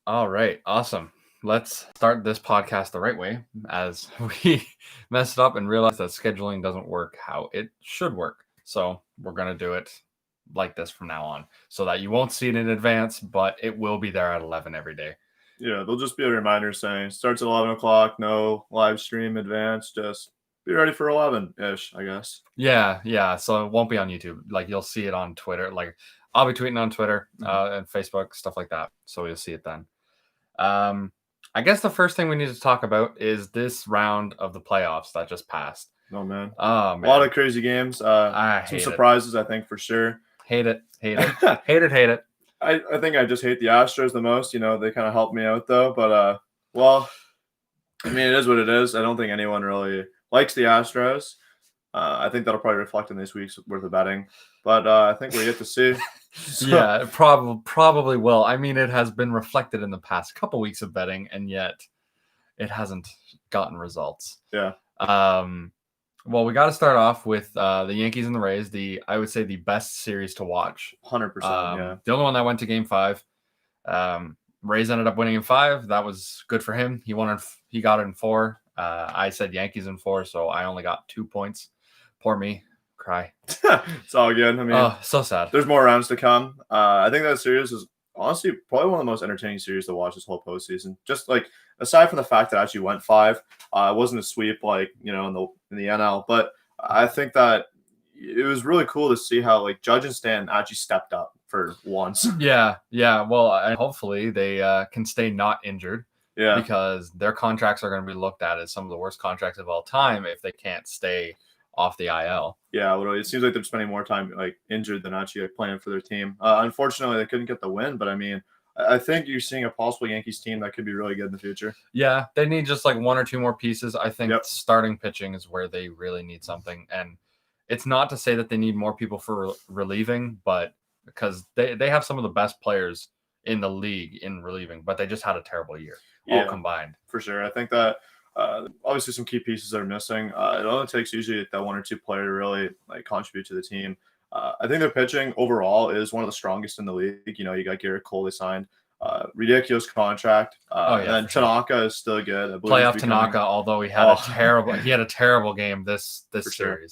All right, awesome. Let's start this podcast the right way as we messed up and realized that scheduling doesn't work how it should work. So we're going to do it like this from now on so that you won't see it in advance, but it will be there at 11 every day. Yeah, there'll just be a reminder saying starts at 11 o'clock, no live stream advance, just be ready for 11-ish, I guess. Yeah. So it won't be on YouTube. Like you'll see it on Twitter. Like I'll be tweeting on Twitter and Facebook, stuff like that. So you'll see it then. I guess the first thing we need to talk about is this round of the playoffs that just passed. Oh, man. Oh, A man. lot of crazy games. I Some hate surprises, I think, for sure. Hate it. Hate it. I think I just hate the Astros the most. You know, they kind of helped me out, though. But, well, I mean, it is what it is. I don't think anyone really likes the Astros. I think that'll probably reflect in this week's worth of betting. But I think we get to see. Yeah, it probably will. I mean, it has been reflected in the past couple weeks of betting, and yet it hasn't gotten results. Yeah. Well, we got to start off with the Yankees and the Rays. I would say the best series to watch. 100%. Yeah. The only one that went to Game 5. Rays ended up winning in 5. That was good for him. He got it in 4. I said Yankees in 4, so I only got 2 points. Poor me. Cry. It's all good. I mean, so sad. There's more rounds to come. I think that series is honestly probably one of the most entertaining series to watch this whole postseason. Just like aside from the fact that it actually went 5, it wasn't a sweep like in the NL, but I think that it was really cool to see how like Judge and Stanton actually stepped up for once. Yeah. Well, and hopefully they can stay not injured. Yeah, because their contracts are going to be looked at as some of the worst contracts of all time if they can't stay off the IL. Yeah, literally. It seems like they're spending more time like injured than actually like, playing for their team. Unfortunately, they couldn't get the win, but I mean, I think you're seeing a possible Yankees team that could be really good in the future. Yeah, they need just like 1 or 2 more pieces. I think starting pitching is where they really need something. And it's not to say that they need more people for relieving, but because they have some of the best players in the league in relieving, but they just had a terrible year, all combined. For sure. I think that obviously some key pieces are missing. It only takes usually that 1 or 2 player to really like contribute to the team. I think their pitching overall is one of the strongest in the league. You know, you got Garrett Cole they signed, ridiculous contract. And then Tanaka is still good. Playoff Tanaka, although he had a terrible game this series. Sure.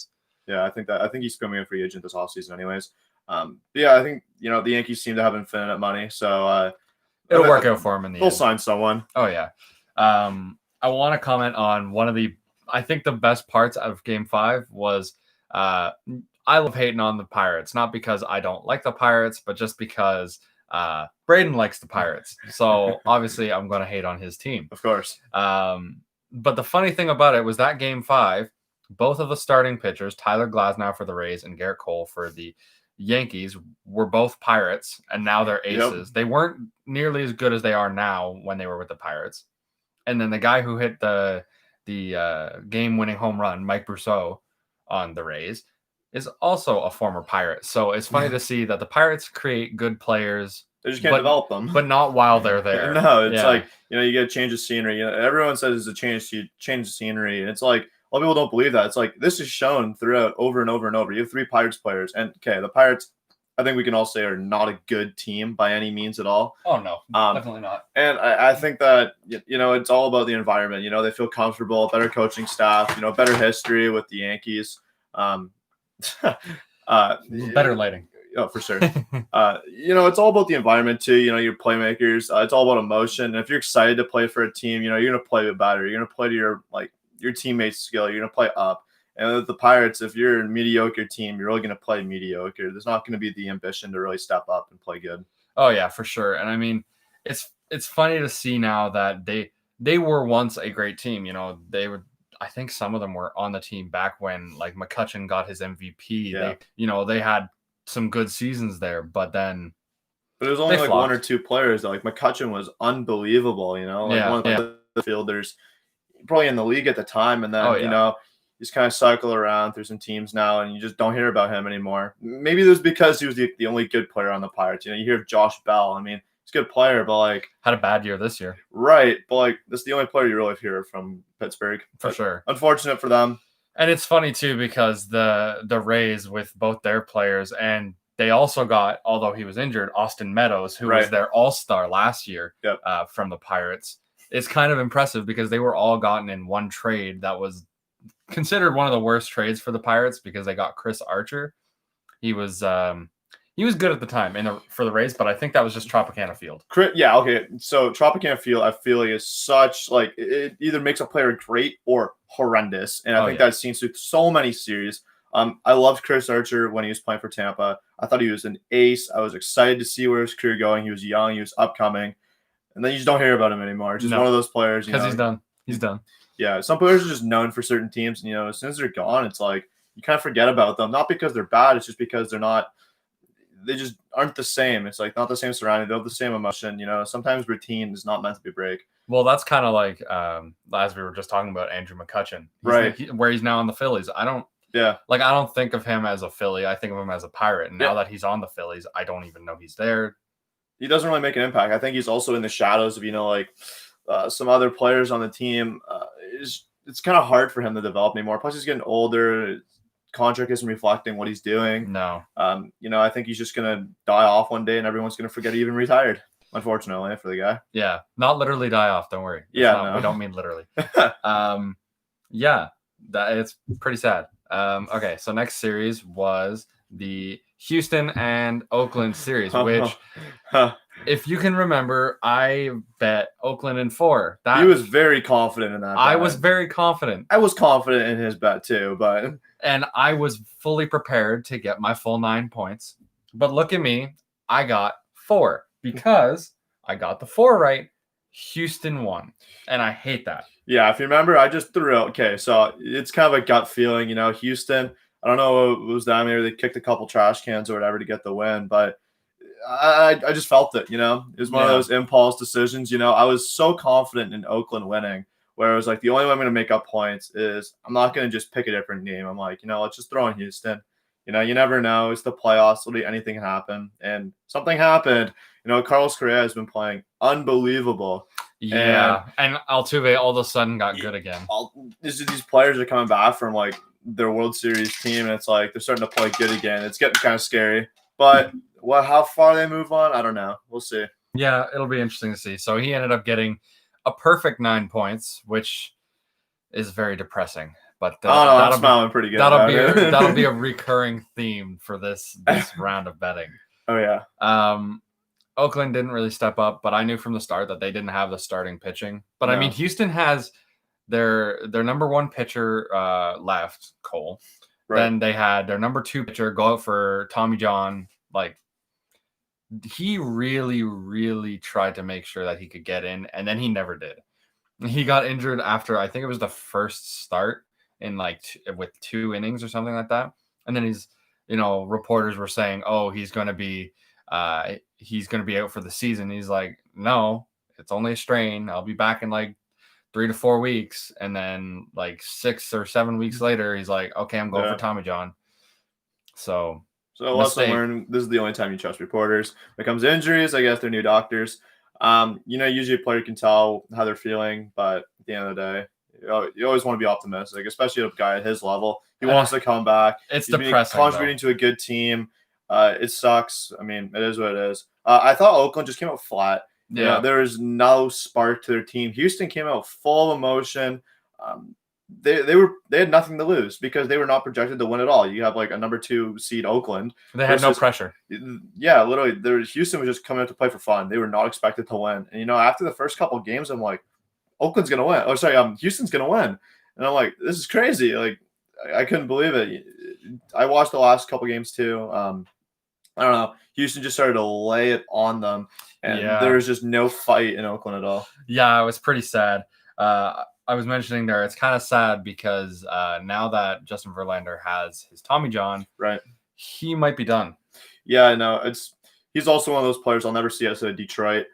Yeah, I think he's becoming a free agent this offseason anyways. I think the Yankees seem to have infinite money, so it'll work out for him in the end. They'll sign someone. Oh yeah. I want to comment on I think the best parts of Game 5 was I love hating on the Pirates, not because I don't like the Pirates, but just because Braden likes the Pirates. So obviously I'm going to hate on his team. Of course. But the funny thing about it was that Game 5, both of the starting pitchers, Tyler Glasnow for the Rays and Garrett Cole for the Yankees, were both Pirates, and now they're aces. Yep. They weren't nearly as good as they are now when they were with the Pirates. And then the guy who hit the game-winning home run, Mike Brousseau, on the Rays, is also a former Pirate. So it's funny to see that the Pirates create good players. They just can't develop them. But not while they're there. No, it's like, you get a change of scenery. Everyone says it's a change of scenery. And it's like, a lot of people don't believe that. It's like, this is shown throughout over and over and over. You have 3 Pirates players. And, okay, the Pirates, I think we can all say, are not a good team by any means at all. Oh, no, definitely not. And I think that, it's all about the environment. They feel comfortable, better coaching staff, better history with the Yankees. Better lighting. Oh, for sure. It's all about the environment too. Your playmakers. It's all about emotion. And if you're excited to play for a team, you're going to play better. You're going to play to your teammates' skill. You're going to play up. And with the Pirates, if you're a mediocre team, you're really going to play mediocre. There's not going to be the ambition to really step up and play good. Oh yeah, for sure. And I mean, it's funny to see now that they were once a great team. They would. I think some of them were on the team back when like McCutchen got his MVP. Yeah. They had some good seasons there, but then it was only like flopped. 1 or 2 players. Like McCutchen was unbelievable, one of the fielders probably in the league at the time. And then, he's kind of cycle around through some teams now and you just don't hear about him anymore. Maybe it was because he was the only good player on the Pirates. You hear of Josh Bell. I mean, he's a good player, but like had a bad year this year. Right. But like that's the only player you really hear from Pittsburgh. For sure. Unfortunate for them. And it's funny too because the Rays with both their players and they also got, although he was injured, Austin Meadows, who was their all-star last year from the Pirates. It's kind of impressive because they were all gotten in one trade that was considered one of the worst trades for the Pirates because they got Chris Archer. He was good at the time for the Rays, but I think that was just Tropicana Field. Yeah, okay. So Tropicana Field, I feel like is such like it either makes a player great or horrendous, and I think that's seen through so many series. I loved Chris Archer when he was playing for Tampa. I thought he was an ace. I was excited to see where his career going. He was young. He was upcoming. And then you just don't hear about him anymore. It's just one of those players. Because he's done. He's done. Yeah, some players are just known for certain teams. And, as soon as they're gone, it's like you kind of forget about them. Not because they're bad. It's just because they just aren't the same. It's like not the same surrounding. They don't have the same emotion. Sometimes routine is not meant to be break. Well, that's kind of like, as we were just talking about Andrew McCutchen. Where he's now on the Phillies. I don't think of him as a Philly. I think of him as a Pirate. And now that he's on the Phillies, I don't even know he's there. He doesn't really make an impact. I think he's also in the shadows of, some other players on the team. It's kind of hard for him to develop anymore. Plus, he's getting older. His contract isn't reflecting what he's doing. No. I think he's just going to die off one day and everyone's going to forget he even retired, unfortunately, for the guy. Yeah. Not literally die off. Don't worry. We don't mean literally. It's pretty sad. Okay, so next series was the Houston and Oakland series, which, if you can remember, I bet Oakland in 4. He was very confident in that bet. I was very confident. I was confident in his bet too, and I was fully prepared to get my full 9 points. But look at me, I got 4 because I got the 4 right. Houston won, and I hate that. Yeah, if you remember, I just threw out. Okay, so it's kind of a gut feeling, Houston. I don't know if it was that maybe they kicked a couple trash cans or whatever to get the win, but I just felt it. It was one of those impulse decisions. I was so confident in Oakland winning, where I was like, the only way I'm going to make up points is I'm not going to just pick a different game. I'm like, let's just throw in Houston. You never know. It's the playoffs. Literally anything can happen, and something happened. Carlos Correa has been playing unbelievable. Yeah, and Altuve all of a sudden got good again. These players are coming back from their World Series team, and it's like they're starting to play good again. It's getting kind of scary, but how far they move on, I don't know. We'll see. Yeah, it'll be interesting to see. So he ended up getting a perfect 9 points, which is very depressing. But I'm smiling pretty good. That'll be a recurring theme for this round of betting. Oh yeah. Oakland didn't really step up, but I knew from the start that they didn't have the starting pitching. But I mean, Houston has their number 1 pitcher left, Cole. Right. Then they had their number 2 pitcher go out for Tommy John. He really, really tried to make sure that he could get in, and then he never did. He got injured after, I think it was the first start in with 2 innings or something like that. And then reporters were saying, oh, he's going to be out for the season. He's like, no, it's only a strain. I'll be back in 3 to 4 weeks. And then 6 or 7 weeks later, he's like, okay, I'm going for Tommy John. So lesson learned, this is the only time you trust reporters. When it comes to injuries, I guess they're new doctors. Usually a player can tell how they're feeling, but at the end of the day, you always want to be optimistic, especially a guy at his level. He wants to come back. It's depressing. Contributing to a good team. It sucks. I mean, it is what it is. I thought Oakland just came out flat. Yeah. There was no spark to their team. Houston came out full of emotion. They had nothing to lose because they were not projected to win at all. You have a number 2 seed Oakland. They had no pressure. Yeah, literally. Houston was just coming out to play for fun. They were not expected to win. And after the first couple of games, I'm like, Oakland's gonna win. Oh, sorry, Houston's gonna win. And I'm like, this is crazy. I couldn't believe it. I watched the last couple games too. I don't know. Houston just started to lay it on them, and there was just no fight in Oakland at all. Yeah, it was pretty sad. I was mentioning there, it's kind of sad because now that Justin Verlander has his Tommy John, right, he might be done. Yeah, I know. He's also one of those players I'll never see outside of Detroit.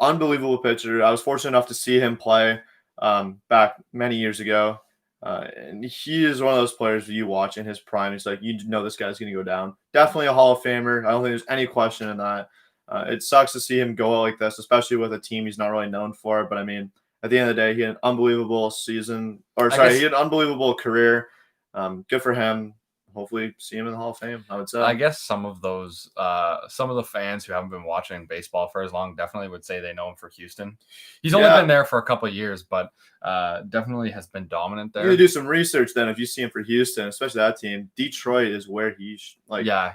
Unbelievable pitcher. I was fortunate enough to see him play back many years ago. And he is one of those players that you watch in his prime. It's like, this guy's going to go down. Definitely a Hall of Famer. I don't think there's any question in that. It sucks to see him go out like this, especially with a team he's not really known for. But I mean, at the end of the day, he had an unbelievable season. He had an unbelievable career. Good for him. hopefully see him in the Hall of Fame. I would say. I guess some of the fans who haven't been watching baseball for as long definitely would say they know him for Houston. He's only been there for a couple of years, but definitely has been dominant there. You need to do some research then if you see him for Houston, especially that team. Detroit is where he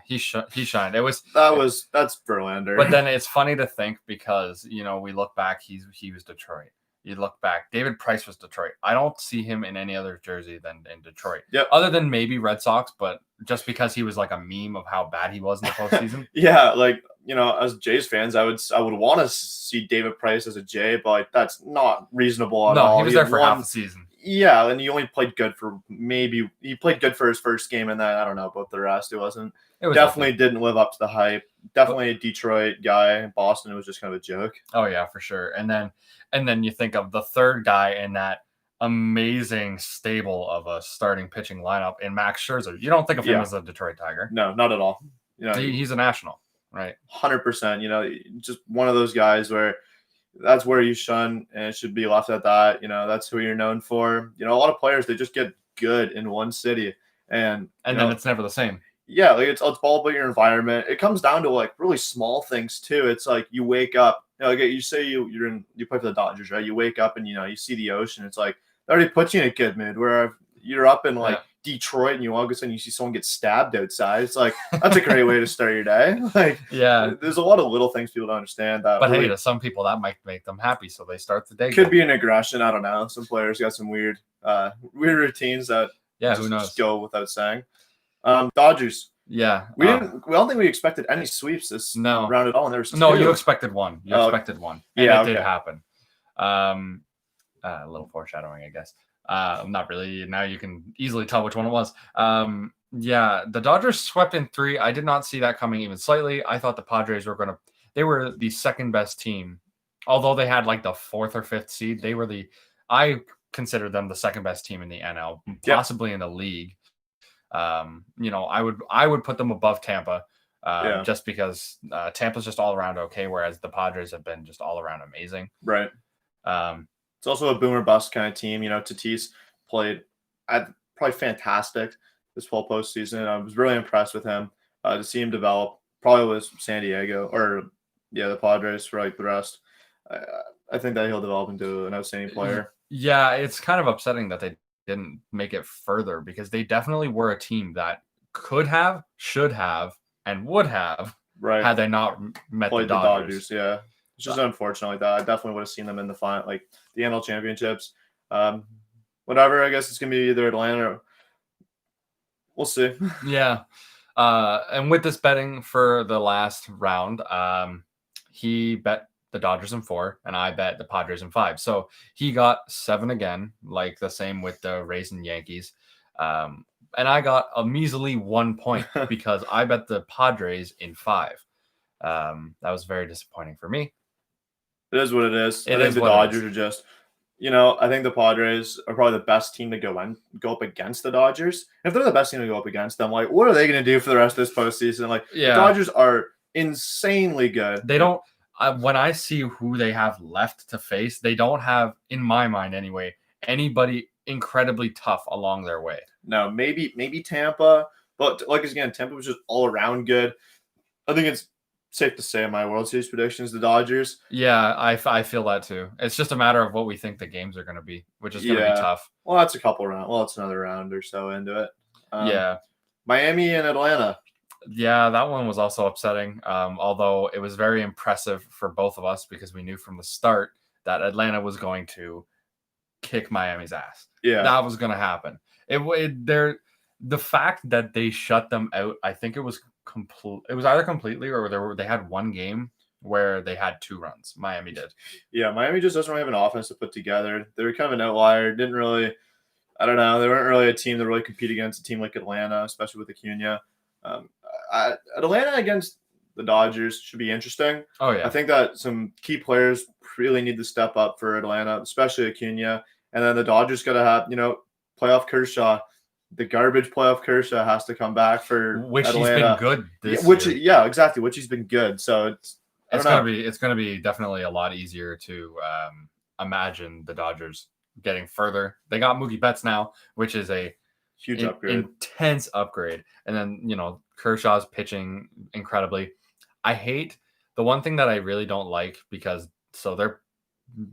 he shined. That's Verlander. But then it's funny to think because we look back, he was Detroit. You look back, David Price was Detroit. I don't see him in any other jersey than in Detroit. Yep. Other than maybe Red Sox, but just because he was like a meme of how bad he was in the postseason. Yeah, as Jays fans, I would want to see David Price as a Jay, but that's not reasonable at all. No, he was there for half the season. Yeah, and he only played good for he played good for his first game, and then I don't know about the rest. It was definitely okay. Didn't live up to the hype. Definitely a Detroit guy. Boston, it was just kind of a joke. Oh yeah, for sure. And then you think of the third guy in that amazing stable of a starting pitching lineup in Max Scherzer. You don't think of him as a Detroit Tiger? No, not at all. He's a national, right? 100%. Just one of those guys where that's where you shun, and it should be left at that. That's who you're known for. A lot of players, they just get good in one city, and then it's never the same. Yeah, it's all about your environment. It comes down to really small things too. It's like you wake up, you say you play for the Dodgers, right? You wake up and you see the ocean. It's like it already puts you in a good mood. Where you're up in Detroit and all of a sudden you see someone get stabbed outside. It's like that's a great way to start your day. There's a lot of little things people don't understand. But hey, to some people that might make them happy, so they start the day. Could be an aggression. I don't know. Some players got some weird routines that who knows? Just go without saying. Dodgers. Yeah, we don't think we expected any sweeps this round at all. And there was two. You expected one. Expected one. And it did happen. A little foreshadowing, I guess. Not really. Now you can easily tell which one it was. The Dodgers swept in 3. I did not see that coming even slightly. I thought the Padres they were the second best team, although they had the 4th or 5th seed. I consider them the second best team in the NL, possibly in the league. I would put them above Tampa, just because Tampa's just all around okay, whereas the Padres have been just all around amazing. Right. It's also a boomer bust kind of team. Tatis played probably fantastic this whole postseason. I was really impressed with him. To see him develop, probably was San Diego or the Padres for the rest. I think that he'll develop into an outstanding player. Yeah, it's kind of upsetting that they didn't make it further because they definitely were a team that could have, should have, and would have had they not met the Dodgers. Yeah, it's just unfortunate like that. I definitely would have seen them in the final, the NL championships. Whatever. I guess it's gonna be either Atlanta or we'll see. Yeah. And with this betting for the last round, he bet the Dodgers in 4, and I bet the Padres in 5. So he got 7 again, the same with the Rays and Yankees. And I got a measly 1 point because I bet the Padres in 5. That was very disappointing for me. It is what it is. I think the Dodgers are just, I think the Padres are probably the best team to go up against the Dodgers. If they're the best team to go up against them, what are they going to do for the rest of this postseason? The Dodgers are insanely good. They don't. When I see who they have left to face, they don't have, in my mind anyway, anybody incredibly tough along their way. No, maybe Tampa, but again, Tampa was just all around good. I think it's safe to say in my World Series predictions, the Dodgers. Yeah, I feel that too. It's just a matter of what we think the games are going to be, which is going to be tough. Well, that's a couple rounds. Well, it's another round or so into it. Miami and Atlanta. Yeah, that one was also upsetting, although it was very impressive for both of us because we knew from the start that Atlanta was going to kick Miami's ass. Yeah. That was going to happen. The fact that they shut them out, I think it was either completely or they had one game where they had 2 runs. Miami did. Yeah, Miami just doesn't really have an offense to put together. They were kind of an outlier. Didn't really, I don't know, they weren't really a team that really compete against a team like Atlanta, especially with Acuna. Atlanta against the Dodgers should be interesting. Oh, yeah. I think that some key players really need to step up for Atlanta, especially Acuna. And then the Dodgers got to have, playoff Kershaw. The garbage playoff Kershaw has to come back for which Atlanta. He's been good this year. Yeah, exactly. Which he's been good. So it's gonna be definitely a lot easier to imagine the Dodgers getting further. They got Mookie Betts now, which is a Huge upgrade. Intense upgrade. And then, Kershaw's pitching incredibly. I hate the one thing that I really don't like because their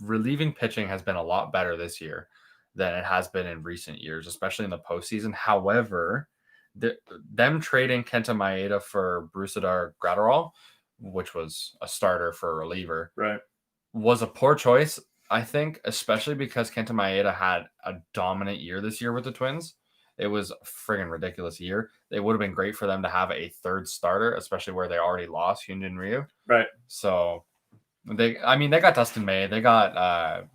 relieving pitching has been a lot better this year than it has been in recent years, especially in the postseason. However, them trading Kenta Maeda for Brussadar Graterol, which was a starter for a reliever, right, was a poor choice, I think, especially because Kenta Maeda had a dominant year this year with the Twins. It was a friggin' ridiculous year. It would have been great for them to have a third starter, especially where they already lost Hyunjin Ryu. Right. So they got Dustin May. They got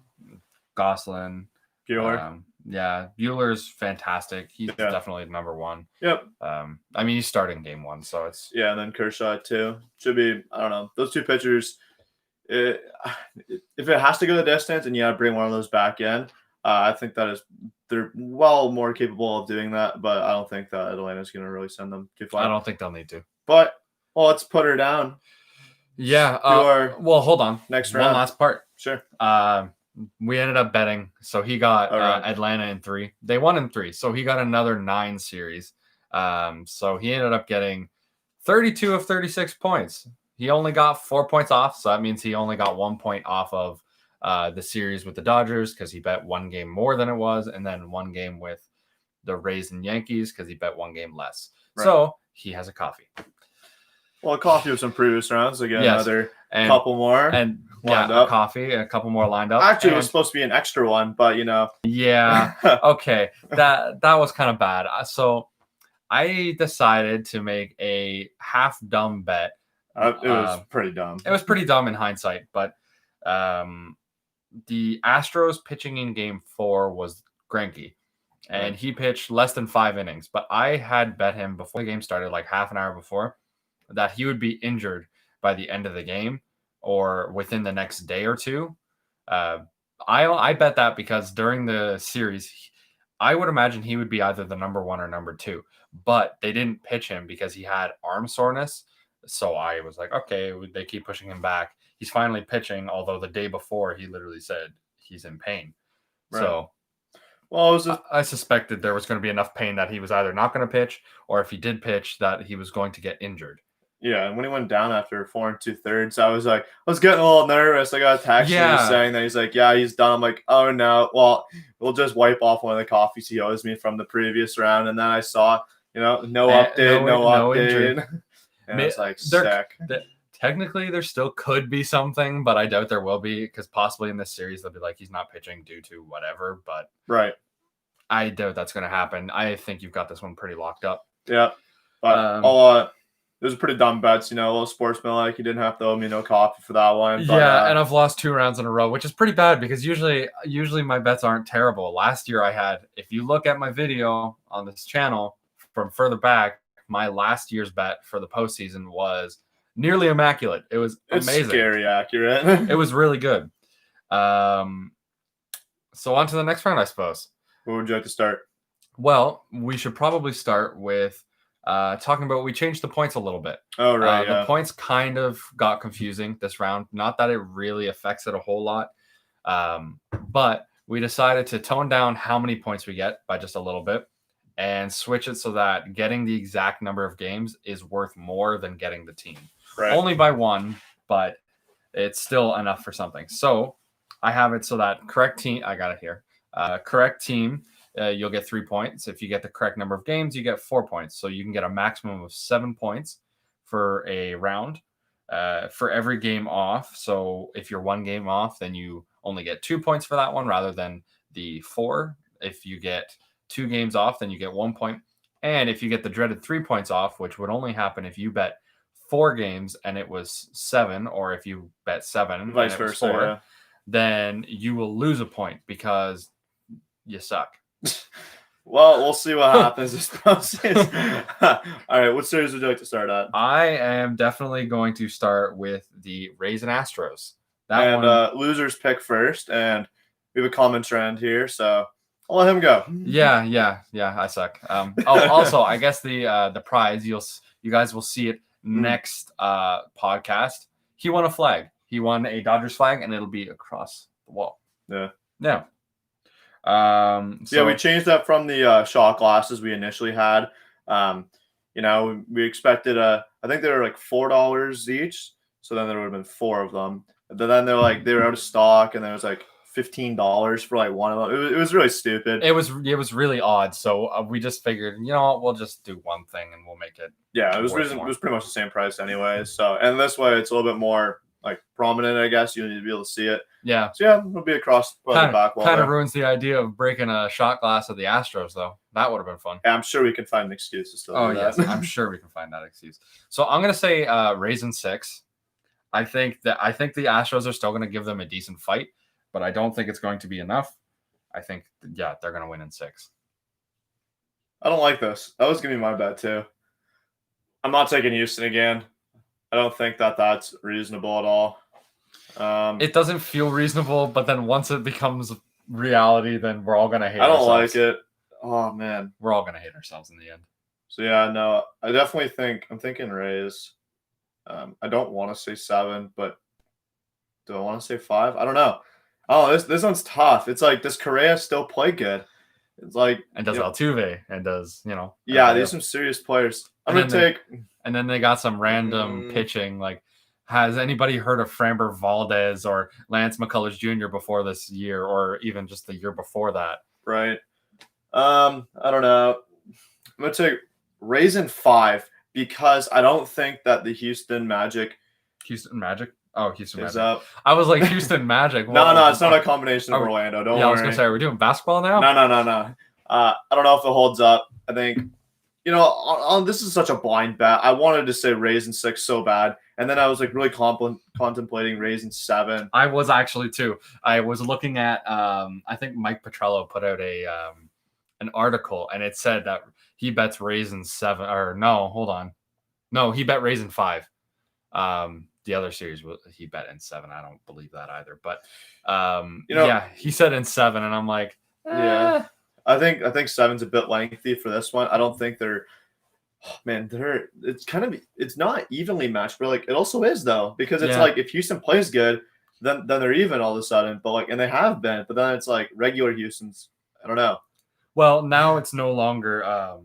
Gosselin. Bueller. Bueller's fantastic. He's definitely number one. Yep. He's starting game one, so it's... Yeah, and then Kershaw, too. Should be, I don't know. Those two pitchers, if it has to go the distance and you got to bring one of those back in, I think they're well more capable of doing that, but I don't think that Atlanta's going to really send them too far. I don't think they'll need to. But, let's put her down. Yeah. Hold on. Next round. One last part. Sure. We ended up betting. So he got Atlanta in 3. They won in 3. So he got another 9 series. So he ended up getting 32 of 36 points. He only got 4 points off. So that means he only got 1 point off of the series with the Dodgers because he bet 1 game more than it was. And then 1 game with the Rays and Yankees because he bet 1 game less. Right. So he has a coffee. Well, a coffee with some previous rounds. Again, another couple more. And a coffee, a couple more lined up. Actually, it was supposed to be an extra one, but Yeah. Okay. That was kind of bad. So I decided to make a half dumb bet. It was pretty dumb. It was pretty dumb in hindsight, but the Astros pitching in game 4 was Greinke. And he pitched less than 5 innings. But I had bet him before the game started, like half an hour before, that he would be injured by the end of the game or within the next day or two. I bet that because during the series, I would imagine he would be either the number 1 or number 2. But they didn't pitch him because he had arm soreness. So I was like, okay, they keep pushing him back. He's finally pitching, although the day before he literally said he's in pain. Right. So I suspected there was going to be enough pain that he was either not going to pitch or if he did pitch that he was going to get injured. Yeah, and when he went down after 4 2/3, I was getting a little nervous. I got a text saying that he's like, yeah, he's done. I'm like, oh no, well, we'll just wipe off one of the coffees he owes me from the previous round. And then I saw, no update, no update. And it's like, sick. Technically, there still could be something, but I doubt there will be because possibly in this series they'll be like, he's not pitching due to whatever. But right, I doubt that's going to happen. I think you've got this one pretty locked up. Yeah, but it was pretty dumb bets, a little sportsmanlike. You didn't have to owe me no coffee for that one. But, and I've lost 2 rounds in a row, which is pretty bad because usually my bets aren't terrible. Last year I had, if you look at my video on this channel from further back, my last year's bet for the postseason was nearly immaculate. It was amazing. It's scary accurate. It was really good. So on to the next round, I suppose. Where would you like to start? Well, we should probably start with talking about, we changed the points a little bit. Oh, right. The points kind of got confusing this round. Not that it really affects it a whole lot. But we decided to tone down how many points we get by just a little bit and switch it so that getting the exact number of games is worth more than getting the team. Right. Only by 1, but it's still enough for something. So I have it so that correct team, I got it here. Correct team, you'll get 3 points. If you get the correct number of games, you get 4 points. So you can get a maximum of 7 points for a round for every game off. So if you're 1 game off, then you only get 2 points for that one rather than the 4. If you get 2 games off, then you get 1 point. And if you get the dreaded 3 points off, which would only happen if you bet 4 games and it was 7, or if you bet 7 vice versa, 4, then you will lose a point because you suck. Well, we'll see what happens this process. All right, what series would you like to start at? I am definitely going to start with the Rays and Astros. Losers pick first, and we have a common trend here, so I'll let him go. Yeah, I suck. Also, I guess the prize, you guys will see it next podcast. He won a flag. He won a Dodgers flag, and it'll be across the wall. Yeah. Yeah, we changed that from the shot glasses we initially had. We expected I think they were like $4 each, so then there would have been 4 of them. But then they're like they were out of stock, and there was like $15 for like one of them. It was really stupid. It was really odd. So we just figured, we'll just do one thing and we'll make it. Yeah, it was pretty much the same price anyway. So and this way it's a little bit more like prominent, I guess. You need to be able to see it. Yeah. So yeah, it'll be across the back wall. Kind of ruins the idea of breaking a shot glass of the Astros, though. That would have been fun. Yeah, I'm sure we can find an excuse to still do that. Yes, I'm sure we can find that excuse. So I'm gonna say Rays in 6. I think the Astros are still gonna give them a decent fight, but I don't think it's going to be enough. I think they're gonna win in 6. I don't like this. That was gonna be my bet too. I'm not taking Houston again. I don't think that's reasonable at all. It doesn't feel reasonable, but then once it becomes reality, then we're all gonna hate ourselves. I don't like it. Oh man. We're all gonna hate ourselves in the end. So yeah, no, I definitely I'm thinking Rays. I don't want to say 7, but do I want to say 5? I don't know. Oh, this one's tough. It's like, does Correa still play good? It's like, and does Altuve, and does Yeah, these are some serious players. And then they got some random pitching. Like, has anybody heard of Framber Valdez or Lance McCullers Jr. before this year, or even just the year before that? Right. I don't know. I'm gonna take Rays in 5 because I don't think that the Houston Magic. Oh, Houston Magic. Up. I was like, Houston Magic. No, it's not a combination of Orlando. Don't worry. I was gonna say, are we doing basketball now? No. I don't know if it holds up. I think, this is such a blind bet. I wanted to say Rays in 6 so bad, and then I was like really contemplating Rays in 7. I was actually too. I was looking at, I think Mike Petrello put out an article, and it said that he bets Rays in 7. Or no, hold on. No, he bet Rays in 5. The other series he bet in 7. I don't believe that either. But he said in 7, and I'm like, yeah. I think 7's a bit lengthy for this one. I don't think it's not evenly matched, but like it also is though, because it's like if Houston plays good, then they're even all of a sudden. But like, and they have been, but then it's like regular Houston's. I don't know. Well, now it's no longer.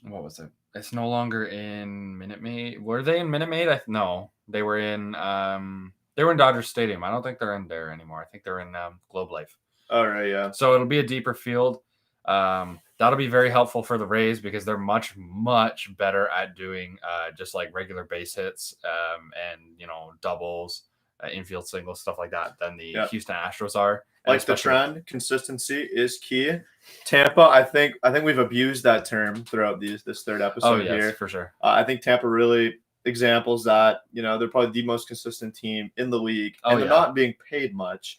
What was it? It's no longer in Minute Maid. Were they in Minute Maid? No, they were in. They were in Dodger Stadium. I don't think they're in there anymore. I think they're in Globe Life. All right, yeah. So it'll be a deeper field. That'll be very helpful for the Rays because they're much, much better at doing just like regular base hits and doubles, infield singles, stuff like that than the Houston Astros are. Like the trend, consistency is key. Tampa, I think we've abused that term throughout this third episode here. For sure. I think Tampa really examples that. They're probably the most consistent team in the league, and they're not being paid much.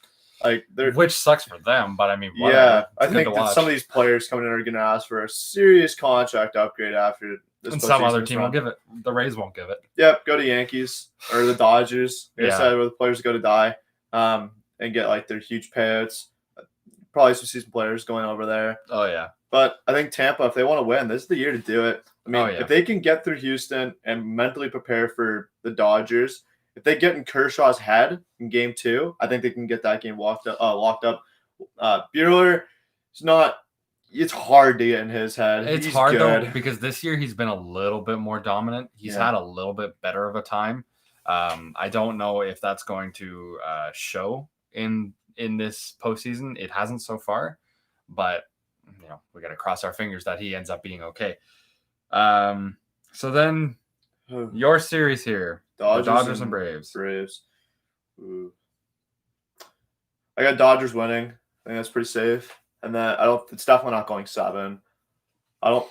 Which sucks for them, but I mean, yeah, I think that some of these players coming in are going to ask for a serious contract upgrade after this. And some other team will give it. The Rays won't give it. Yep, go to Yankees or the Dodgers. They decide where the players go to die, and get like their huge payouts. Probably some season players going over there. Oh yeah. But I think Tampa, if they want to win, this is the year to do it. I mean, if they can get through Houston and mentally prepare for the Dodgers. If they get in Kershaw's head in Game 2, I think they can get that game locked up. Buehler, it's hard to get in his head. He's hard though because this year he's been a little bit more dominant. He's had a little bit better of a time. I don't know if that's going to show in this postseason. It hasn't so far, but we got to cross our fingers that he ends up being okay. So then your series here. Dodgers and Braves. Ooh. I got Dodgers winning. I think that's pretty safe. And then it's definitely not going 7. I don't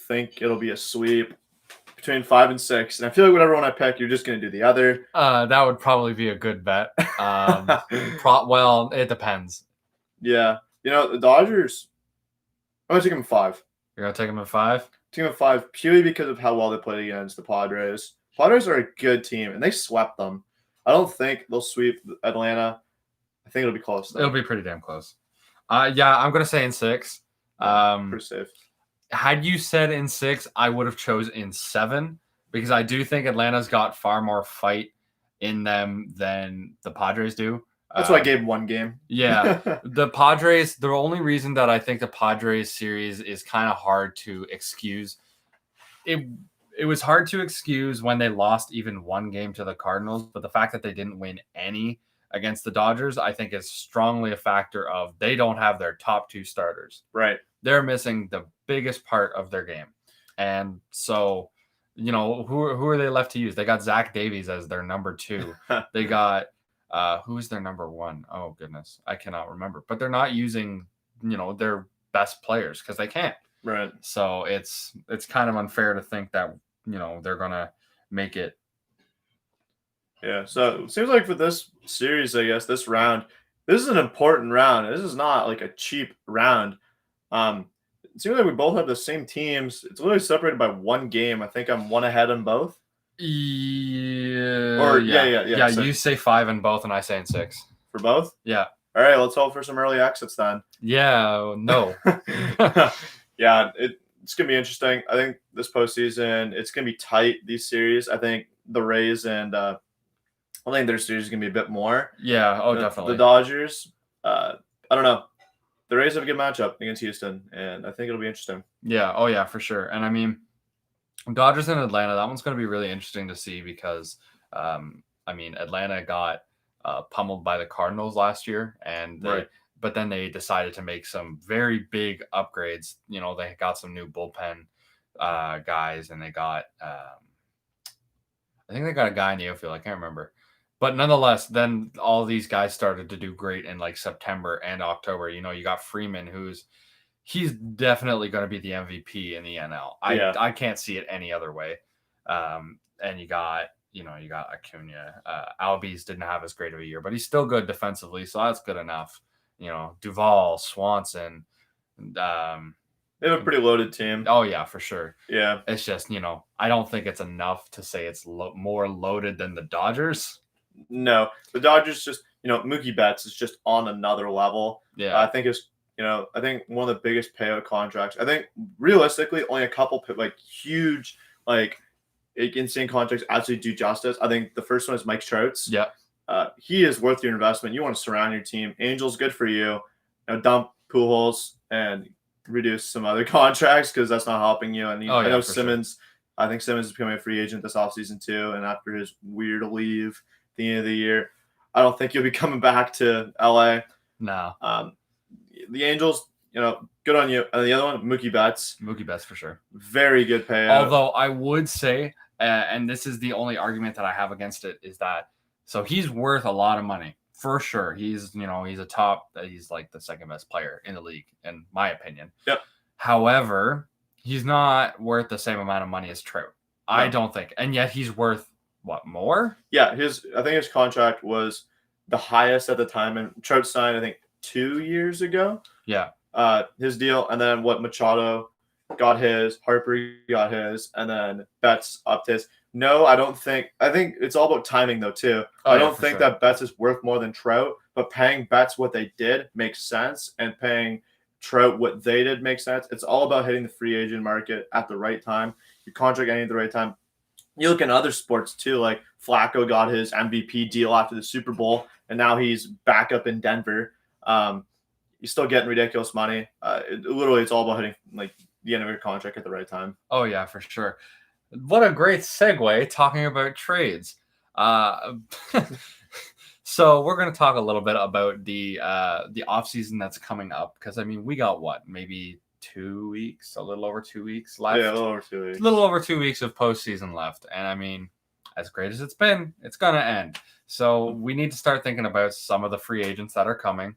think it'll be a sweep between 5 and 6. And I feel like whatever one I pick, you're just going to do the other. That would probably be a good bet. Well, it depends. Yeah. The Dodgers, I'm going to take them in 5. You're going to take them in 5? Take them in 5 purely because of how well they played against the Padres. Padres are a good team, and they swept them. I don't think they'll sweep Atlanta. I think it'll be close, though. It'll be pretty damn close. I'm going to say in 6. Pretty safe. Had you said in 6, I would have chose in 7 because I do think Atlanta's got far more fight in them than the Padres do. That's why I gave one game. Yeah. The Padres, the only reason that I think the Padres series is kind of hard to excuse, it was hard to excuse when they lost even one game to the Cardinals, but the fact that they didn't win any against the Dodgers, I think is strongly a factor of they don't have their top two starters. Right. They're missing the biggest part of their game. And so, who are they left to use? They got Zach Davies as their number 2. They got who's their number 1? Oh goodness, I cannot remember. But they're not using, their best players because they can't. Right. So it's kind of unfair to think that, they're gonna make it. Yeah. So it seems like for this series, I guess this round, this is an important round. This is not like a cheap round. It seems like we both have the same teams. It's literally separated by one game. I think I'm one ahead in both. Yeah. Or yeah. So, you say 5 in both, and I say in 6 for both. Yeah. All right. Let's hope for some early exits then. Yeah. No. Yeah. It's gonna be interesting. I think this postseason it's gonna be tight. These series. I think the Rays and I think their series is gonna be a bit more. Yeah. Oh, definitely. The Dodgers. I don't know. The Rays have a good matchup against Houston, and I think it'll be interesting. Yeah. Oh, yeah, for sure. And I mean, Dodgers in Atlanta, that one's going to be really interesting to see because, Atlanta got pummeled by the Cardinals last year, and but then they decided to make some very big upgrades. They got some new bullpen guys, and they got, I think they got a guy in the outfield. I can't remember. But nonetheless, then all these guys started to do great in like September and October. You got Freeman, he's definitely going to be the MVP in the NL. I can't see it any other way. And you got Acuna. Albies didn't have as great of a year, but he's still good defensively, so that's good enough. Duvall, Swanson. They have a pretty loaded team. Oh, yeah, for sure. Yeah. It's just, I don't think it's enough to say it's more loaded than the Dodgers. No, the Dodgers just, Mookie Betts is just on another level. Yeah. I think I think one of the biggest payout contracts. I think realistically, only a couple huge, insane contracts actually do justice. I think the first one is Mike Trout's. Yeah. He is worth your investment. You want to surround your team. Angels, good for you. Dump Pujols and reduce some other contracts because that's not helping you. And I know Simmons. Sure. I think Simmons is becoming a free agent this offseason too. And after his weird leave at the end of the year, I don't think he'll be coming back to LA. No. The Angels, good on you. And the other one, Mookie Betts. Mookie Betts for sure. Very good payout. Although I would say, and this is the only argument that I have against it, is that so he's worth a lot of money for sure. He's he's like the second best player in the league, in my opinion. Yep. However, he's not worth the same amount of money as Trout. No. I don't think. And yet he's worth what, more? Yeah, I think his contract was the highest at the time, and Trout signed, I think, 2 years ago. Yeah. His deal, and then Machado got his, Harper got his, and then Betts upped his. No, I think it's all about timing though too. I don't think that Betts is worth more than Trout, but paying Betts what they did makes sense, and paying Trout what they did makes sense. It's all about hitting the free agent market at the right time. Your contract ending at the right time. You look in other sports too, like Flacco got his MVP deal after the Super Bowl, and now he's back up in Denver. You're still getting ridiculous money. It's all about hitting the end of your contract at the right time. Oh yeah, for sure. What a great segue talking about trades. So we're going to talk a little bit about the offseason that's coming up, because we got maybe 2 weeks, a little over 2 weeks left. Yeah, a little over 2 weeks. A little over 2 weeks of postseason left, and as great as it's been, it's going to end. So we need to start thinking about some of the free agents that are coming,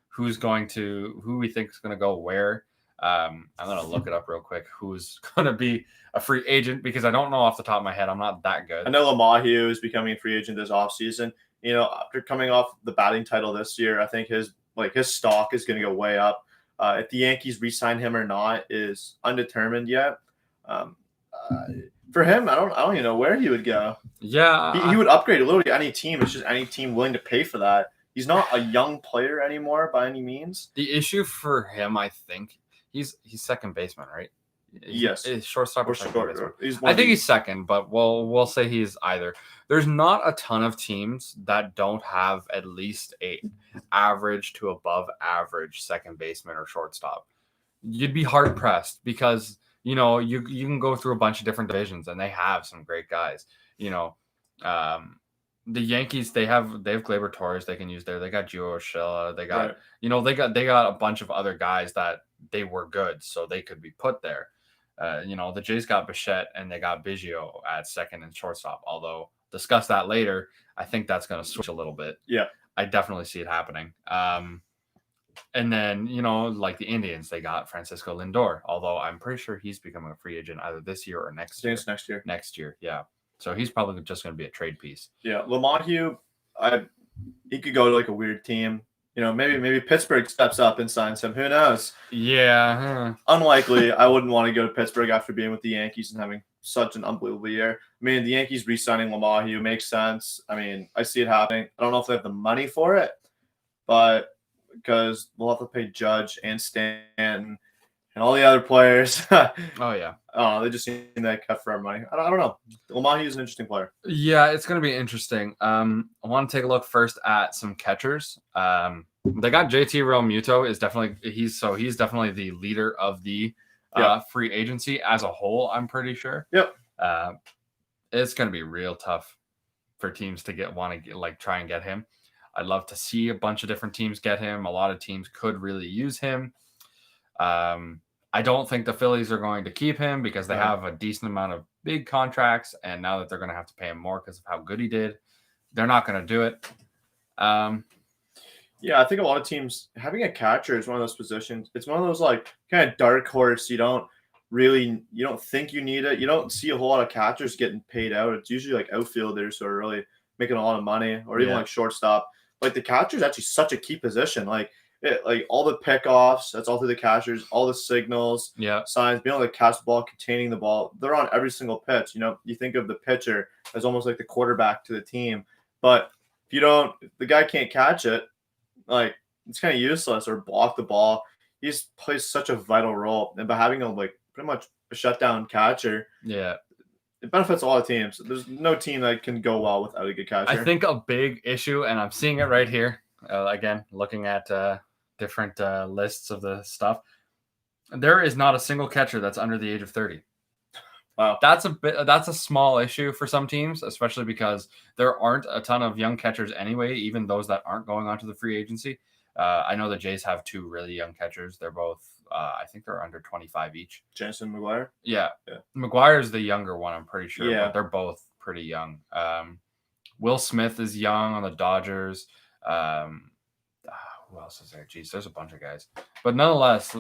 who we think is going to go where. I'm going to look it up real quick, who's going to be a free agent, because I don't know off the top of my head. I'm not that good. I know LeMahieu is becoming a free agent this offseason. After coming off the batting title this year, I think his stock is going to go way up. If the Yankees re-sign him or not is undetermined yet. For him, I don't even know where he would go. Yeah. He would upgrade literally any team. It's just any team willing to pay for that. He's not a young player anymore by any means. The issue for him, I think, he's second baseman, right? Yes. Shortstop or short. I think he's second, but we'll say he's either. There's not a ton of teams that don't have at least a average to above average second baseman or shortstop. You'd be hard pressed because you can go through a bunch of different divisions and they have some great guys. The Yankees they have Gleyber Torres they can use there. They got Gio Urshela. They got they got a bunch of other guys that they were good, so they could be put there. The Jays got Bichette and they got Biggio at second and shortstop. Although discuss that later, I think that's going to switch a little bit. Yeah, I definitely see it happening. And then like the Indians, they got Francisco Lindor. Although I'm pretty sure he's becoming a free agent either this year or next year. Next year. Next year, yeah. So he's probably just going to be a trade piece. Yeah, LeMahieu, he could go to like a weird team. Maybe Pittsburgh steps up and signs him. Who knows? Yeah. Unlikely. I wouldn't want to go to Pittsburgh after being with the Yankees and having such an unbelievable year. I mean, the Yankees re-signing LeMahieu makes sense. I mean, I see it happening. I don't know if they have the money for it, but because we'll have to pay Judge and Stanton and all the other players. Oh, yeah. They just need that cut for our money. I don't know. LeMahieu is an interesting player. Yeah, it's going to be interesting. I want to take a look first at some catchers. They got JT Realmuto he's definitely the leader of the free agency as a whole, I'm pretty sure. Yep. It's going to be real tough for teams to try and get him. I'd love to see a bunch of different teams get him. A lot of teams could really use him. I don't think the Phillies are going to keep him because they have a decent amount of big contracts, and now that they're going to have to pay him more because of how good he did, they're not going to do it. Yeah, I think a lot of teams having a catcher is one of those positions. It's one of those like kind of dark horse. You don't think you need it. You don't see a whole lot of catchers getting paid out. It's usually like outfielders who are really making a lot of money, or even like shortstop. Like the catcher is actually such a key position. Like all the pickoffs, that's all through the catchers, all the signals, signs, being able to catch the ball, containing the ball. They're on every single pitch. You think of the pitcher as almost like the quarterback to the team. But if the guy can't catch it, like it's kind of useless or block the ball. He plays such a vital role. And by having pretty much a shutdown catcher, it benefits a lot of teams. There's no team that can go well without a good catcher. I think a big issue, and I'm seeing it right here, again, looking at different lists of the stuff, there is not a single catcher that's under the age of 30. Wow. That's a small issue for some teams, especially because there aren't a ton of young catchers anyway, even those that aren't going onto the free agency. I know the Jays have two really young catchers. They're both, I think they're under 25 each. Jansen McGuire? Yeah. McGuire's the younger one, I'm pretty sure. Yeah. But they're both pretty young. Will Smith is young on the Dodgers. Who else is there? Jeez, there's a bunch of guys. But nonetheless,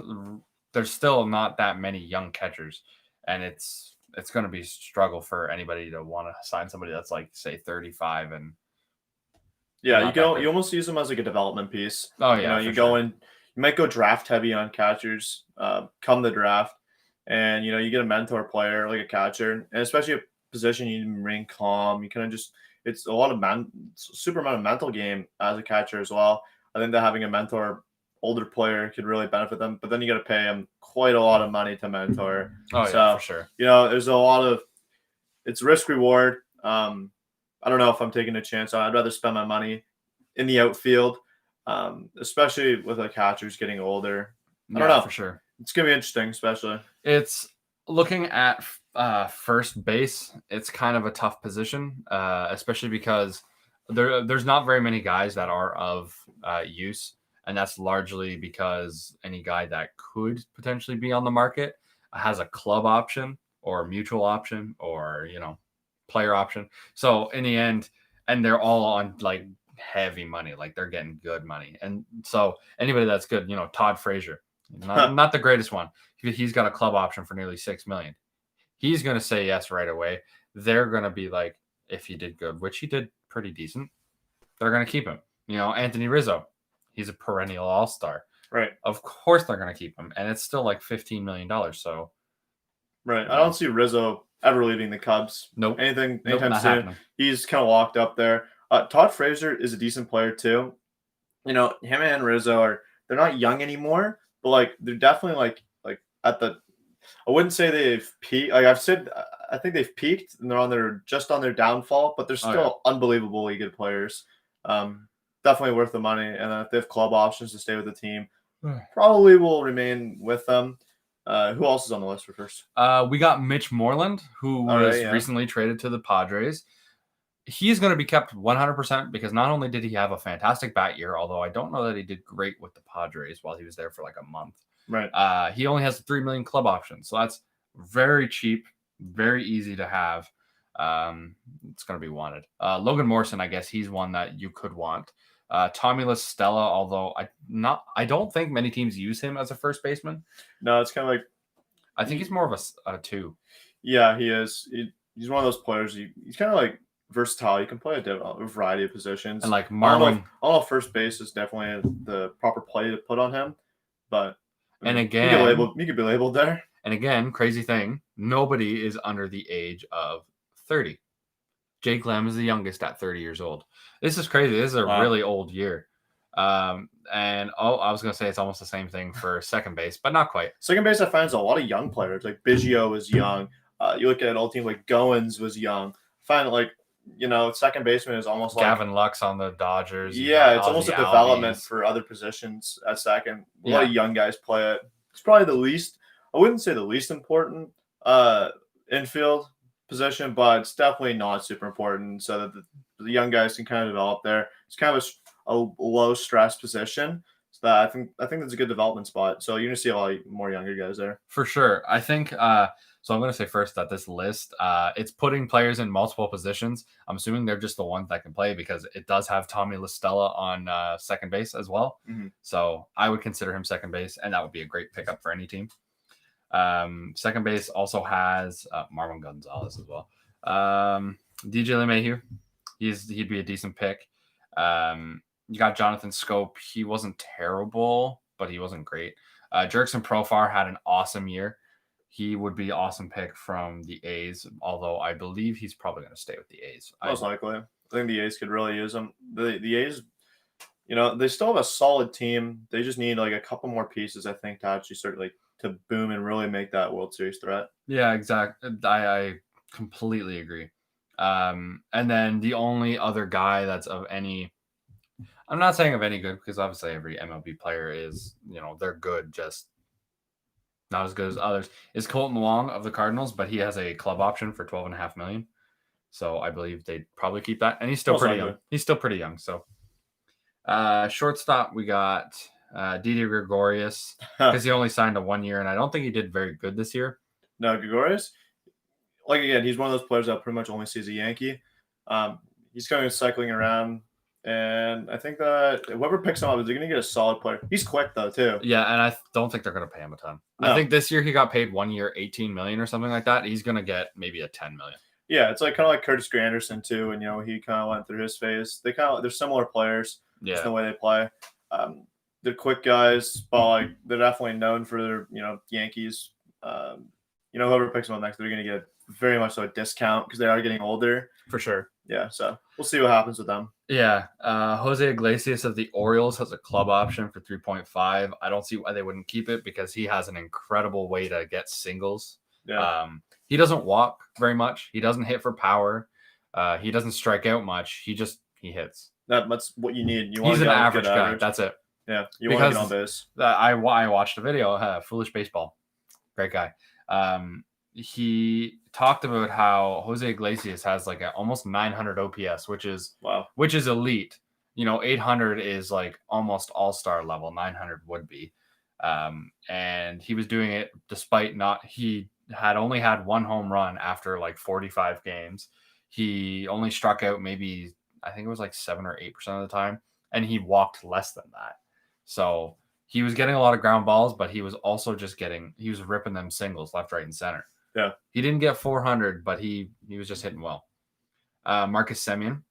there's still not that many young catchers. And it's going to be a struggle for anybody to want to sign somebody that's like, say, 35 and yeah, you almost use them as like a development piece. Oh yeah, you go in, you might go draft heavy on catchers, come the draft, and you get a mentor player like a catcher, and especially a position you remain calm. You kind of it's a lot of super amount of mental game as a catcher as well. I think that having a mentor, older player could really benefit them, but then you got to pay them quite a lot of money to mentor. Oh yeah, for sure. There's a lot of it's risk reward. I don't know if I'm taking a chance on. I'd rather spend my money in the outfield, especially with the catchers getting older. I don't know. For sure. It's going to be interesting, especially. It's looking at first base. It's kind of a tough position, especially because there's not very many guys that are of use. And that's largely because any guy that could potentially be on the market has a club option or a mutual option or, player option. So in the end, and they're all on like heavy money, like they're getting good money. And so anybody that's good, Todd Frazier, not the greatest one. He's got a club option for nearly $6 million. He's going to say yes right away. They're going to be like, if he did good, which he did pretty decent, they're going to keep him. Anthony Rizzo, he's a perennial all-star. Right. Of course they're going to keep him. And it's still like $15 million. So. Right. I don't see Rizzo ever leaving the Cubs. Nope. Anytime soon. Happening. He's kind of locked up there. Todd Frazier is a decent player too. Him and Rizzo they're not young anymore, but like they're definitely like at the I wouldn't say they've peaked. Like I've said, I think they've peaked and they're on their downfall, but they're still unbelievably good players. Definitely worth the money, and if they have club options to stay with the team, probably will remain with them. Who else is on the list for first? We got Mitch Moreland, who was recently traded to the Padres. He's going to be kept 100% because not only did he have a fantastic bat year, although I don't know that he did great with the Padres while he was there for like a month. Right. He only has a $3 million club option, so that's very cheap, very easy to have. It's going to be wanted. Logan Morrison, I guess he's one that you could want. Tommy La Stella, although I don't think many teams use him as a first baseman. No, it's kind of like I think he's more of a 2. Yeah, he is. He's one of those players. He's kind of like versatile. You can play a variety of positions. And like Marlon, I don't know if first base is definitely the proper play to put on him, but again, he could be labeled there. And again, crazy thing, nobody is under the age of 30. Jake Lamb is the youngest at 30 years old. This is crazy. This is a really old year. I was going to say it's almost the same thing for second base, but not quite. Second base, I find is a lot of young players. Like Biggio was young. You look at an old team like Goins was young. I find like, second baseman is almost Gavin Lux on the Dodgers. Yeah, it's almost a development for other positions at second. A lot of young guys play it. It's probably the least, I wouldn't say the least important infield position, but it's definitely not super important so that the young guys can kind of develop there. It's kind of a low stress position. So that I think that's a good development spot. So you're gonna see a lot more younger guys there. For sure. I think so I'm going to say first that this list, it's putting players in multiple positions. I'm assuming they're just the ones that can play because it does have Tommy La Stella on second base as well. Mm-hmm. So I would consider him second base, and that would be a great pickup for any team. Second base also has Marvin Gonzalez as well. DJ LeMahieu, he'd be a decent pick. You got Jonathan Scope. He wasn't terrible, but he wasn't great. Jurickson Profar had an awesome year. He would be an awesome pick from the A's, although I believe he's probably going to stay with the A's. Most likely. I think the A's could really use him. The A's, they still have a solid team. They just need like a couple more pieces, I think, to actually start to boom and really make that World Series threat. Yeah, exactly. I completely agree. And then the only other guy that's of any, I'm not saying of any good because obviously every MLB player is, they're good, just not as good as others, is Colton Wong of the Cardinals, but he has a club option for $12.5 million. So I believe they'd probably keep that. And he's still pretty young. He's still pretty young. So shortstop, we got Didi Gregorius because he only signed a 1 year, and I don't think he did very good this year. No, Gregorius, again, he's one of those players that pretty much only sees a Yankee. He's kind of cycling around. And I think that whoever picks him up is going to get a solid player. He's quick though too. Yeah, and I don't think they're going to pay him a ton. No. I think this year he got paid 1 year, $18 million or something like that. He's going to get maybe a $10 million. Yeah, it's kind of like Curtis Granderson too, and he kind of went through his phase. They're similar players. Yeah, in the way they play. They're quick guys, but they're definitely known for their Yankees. Whoever picks them up next, they're going to get very much so a discount because they are getting older. For sure. Yeah, so we'll see what happens with them. Yeah, Jose Iglesias of the Orioles has a club option for 3.5. I don't see why they wouldn't keep it because he has an incredible way to get singles. Yeah. He doesn't walk very much. He doesn't hit for power. He doesn't strike out much. He hits. That's what you need. He's an average guy. That's it. Yeah, you want to get on base. I watched a video, Foolish Baseball. Great guy. He talked about how Jose Iglesias has almost 900 OPS, which is elite. 800 is almost all-star level. 900 would be. And he was doing it despite he had only had one home run after 45 games. He only struck out maybe, I think it was 7 or 8% of the time, and he walked less than that. So he was getting a lot of ground balls, but he was also he was ripping them singles left, right, and center. Yeah. He didn't get 400, but he was just hitting well. Marcus Semien,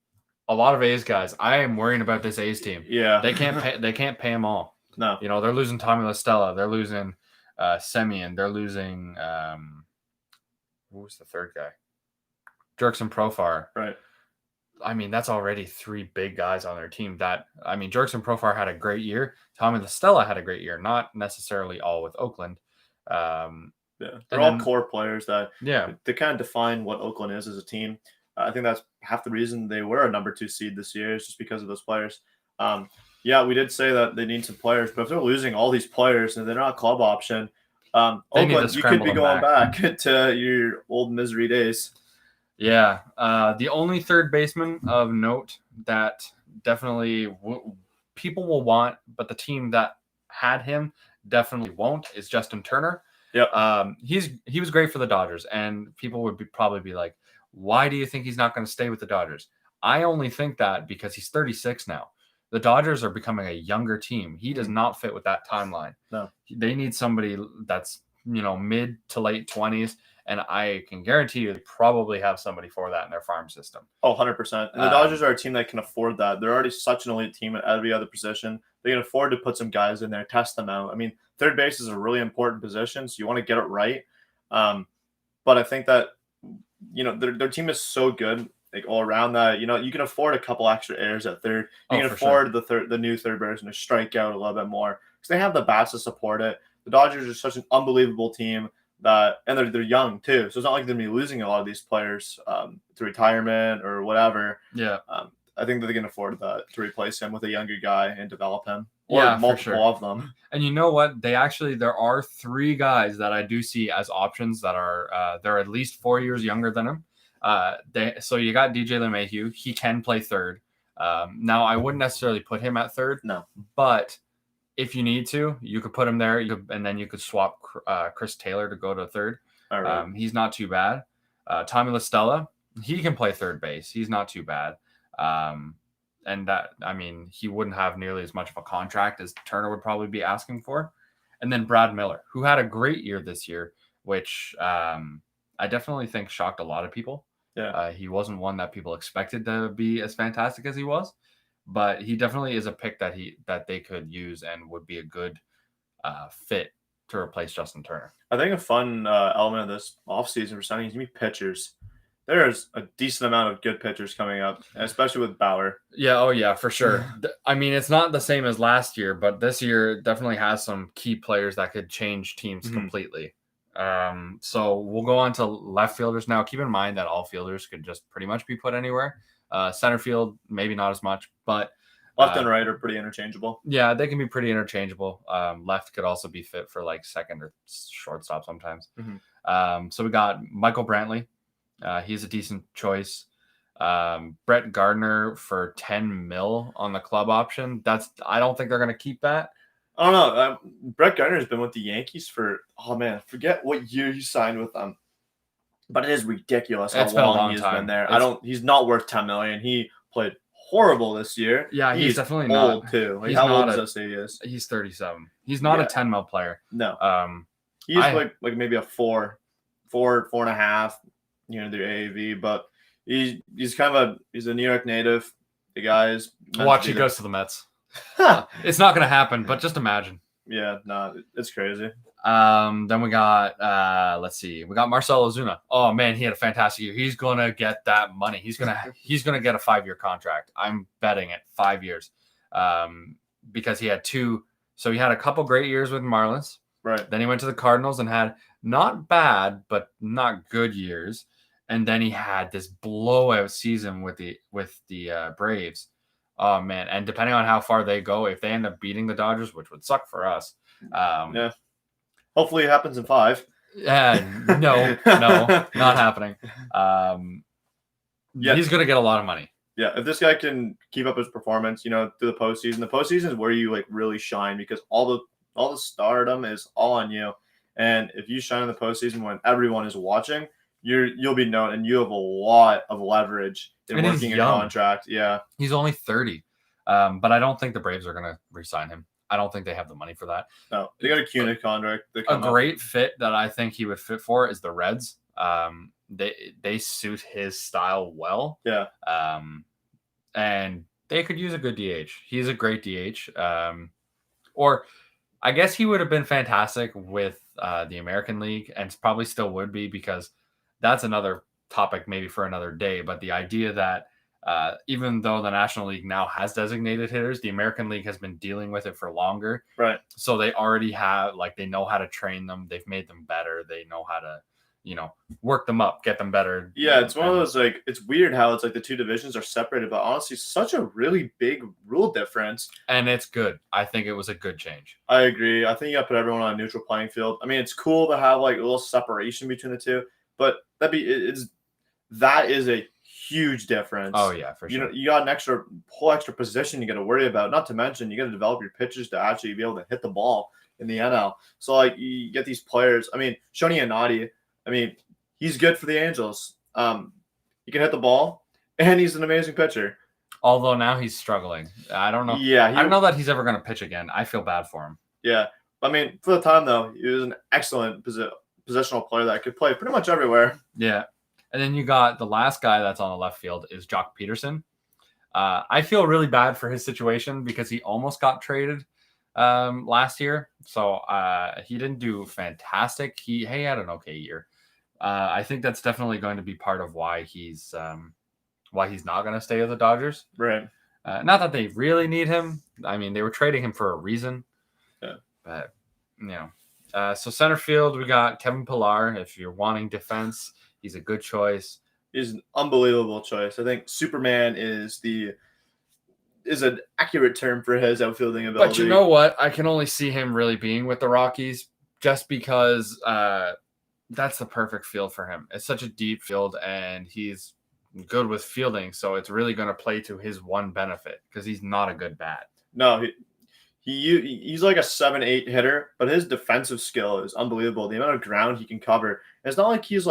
a lot of A's guys. I am worrying about this A's team. Yeah. They can't pay them all. No. They're losing Tommy La Stella. They're losing Semien. They're losing who was the third guy? Jurickson Profar. Right. I mean, that's already 3 big guys on their team. Jurickson Profar had a great year. Tommy La Stella had a great year, not necessarily all with Oakland. Yeah, they're all core players that they kind of define what Oakland is as a team. I think that's half the reason they were a number 2 seed this year is just because of those players. Yeah, we did say that they need some players, but if they're losing all these players and they're not a club option, Oakland, you could be going back to your old misery days. Yeah, the only third baseman of note that definitely people will want, but the team that had him definitely won't, is Justin Turner. Yeah, he was great for the Dodgers, and people would probably be like, why do you think he's not going to stay with the Dodgers? I only think that because he's 36 now. The Dodgers are becoming a younger team. He does not fit with that timeline. No, they need somebody that's mid to late 20s. And I can guarantee you they probably have somebody for that in their farm system. Oh, 100%. And the Dodgers are a team that can afford that. They're already such an elite team at every other position. They can afford to put some guys in there, test them out. I mean, third base is a really important position, so you want to get it right. But I think that, their team is so good, like all around that, you can afford a couple extra errors at third. You can afford the new third baseman to strike out a little bit more because they have the bats to support it. The Dodgers are such an unbelievable team. And they're young too, so it's not like they're gonna be losing a lot of these players to retirement or whatever. Yeah, I think that they can afford that to replace him with a younger guy and develop him, or multiple of them. And you know what? There are 3 guys that I do see as options that are they're at least 4 years younger than him. So you got DJ LeMahieu. He can play third. Now I wouldn't necessarily put him at third. No, but if you need to, you could put him there, and then you could swap Chris Taylor to go to third. All right. He's not too bad. Tommy LaStella, he can play third base. He's not too bad. And that, I mean, he wouldn't have nearly as much of a contract as Turner would probably be asking for. And then Brad Miller, who had a great year this year, which I definitely think shocked a lot of people. Yeah. He wasn't one that people expected to be as fantastic as he was. But he definitely is a pick that they could use and would be a good fit to replace Justin Turner. I think a fun element of this offseason for signing is going to be pitchers. There's a decent amount of good pitchers coming up, especially with Bauer. Yeah, oh yeah, for sure. I mean, it's not the same as last year, but this year definitely has some key players that could change teams completely. So we'll go on to left fielders now. Keep in mind that all fielders could just pretty much be put anywhere. Center field, maybe not as much, but left and right are pretty interchangeable. Yeah, they can be pretty interchangeable. Left could also be fit for like second or shortstop sometimes. So we got Michael Brantley. He's a decent choice. Brett Gardner for $10 million on the club option. I don't think they're going to keep that. I don't know. Brett Gardner has been with the Yankees for, forget what year he signed with them. But it is ridiculous how long he's been there. He's not worth $10 million. He played horrible this year. Yeah, he's definitely old not, too. Like, how old does that say he is? He's 37. He's not a $10 million player. No. He's like maybe a 4.5, the AAV, but he's a New York native. The guy is watch he goes to the Mets. It's not gonna happen, but just imagine. Yeah, no, it's crazy. Then we got we got Marcell Ozuna. Oh man, he had a fantastic year. He's gonna get that money. He's gonna get a 5-year contract. I'm betting it 5 years. Because he had 2. So he had a couple great years with Marlins. Right. Then he went to the Cardinals and had not bad but not good years. And then he had this blowout season with the Braves. Oh man, and depending on how far they go, if they end up beating the Dodgers, which would suck for us. Yeah. Hopefully it happens in 5. No, not happening. He's going to get a lot of money. Yeah, if this guy can keep up his performance, through the postseason is where you like really shine because all the stardom is all on you. And if you shine in the postseason when everyone is watching, you'll be known, and you have a lot of leverage in working your contract. Yeah, he's only 30, but I don't think the Braves are going to re-sign him. I don't think they have the money for that. No, they got a Cunha contract. A great fit that I think he would fit for is the Reds. They suit his style well. Yeah. And they could use a good DH. He's a great DH. Or I guess he would have been fantastic with the American League, and probably still would be, because that's another topic maybe for another day. But the idea that Even though the National League now has designated hitters, the American League has been dealing with it for longer. Right. So they already have, they know how to train them. They've made them better. They know how to, work them up, get them better. Yeah, it's one of those, it's weird how it's the two divisions are separated, but honestly, such a really big rule difference. And it's good. I think it was a good change. I agree. I think you got to put everyone on a neutral playing field. I mean, it's cool to have a little separation between the two, but that is a huge difference. Oh yeah, for sure. You got an whole extra position you got to worry about. Not to mention you got to develop your pitches to actually be able to hit the ball in the NL. So you get these players. I mean, Shoni Anadi. I mean, he's good for the Angels. He can hit the ball, and he's an amazing pitcher. Although now he's struggling. I don't know. Yeah, I don't know that he's ever going to pitch again. I feel bad for him. Yeah, I mean, for the time though, he was an excellent positional player that could play pretty much everywhere. Yeah. And then you got the last guy that's on the left field is Jock Peterson. I feel really bad for his situation because he almost got traded last year. So he didn't do fantastic. He had an okay year. I think that's definitely going to be part of why he's not going to stay with the Dodgers. Right. Not that they really need him. I mean, they were trading him for a reason. Yeah. But, so center field, we got Kevin Pillar. If you're wanting defense, he's a good choice. He's an unbelievable choice. I think Superman is an accurate term for his outfielding ability. But you know what? I can only see him really being with the Rockies just because that's the perfect field for him. It's such a deep field, and he's good with fielding, so it's really going to play to his one benefit because he's not a good bat. No, he's like a 7-8 hitter, but his defensive skill is unbelievable. The amount of ground he can cover. It's not like he's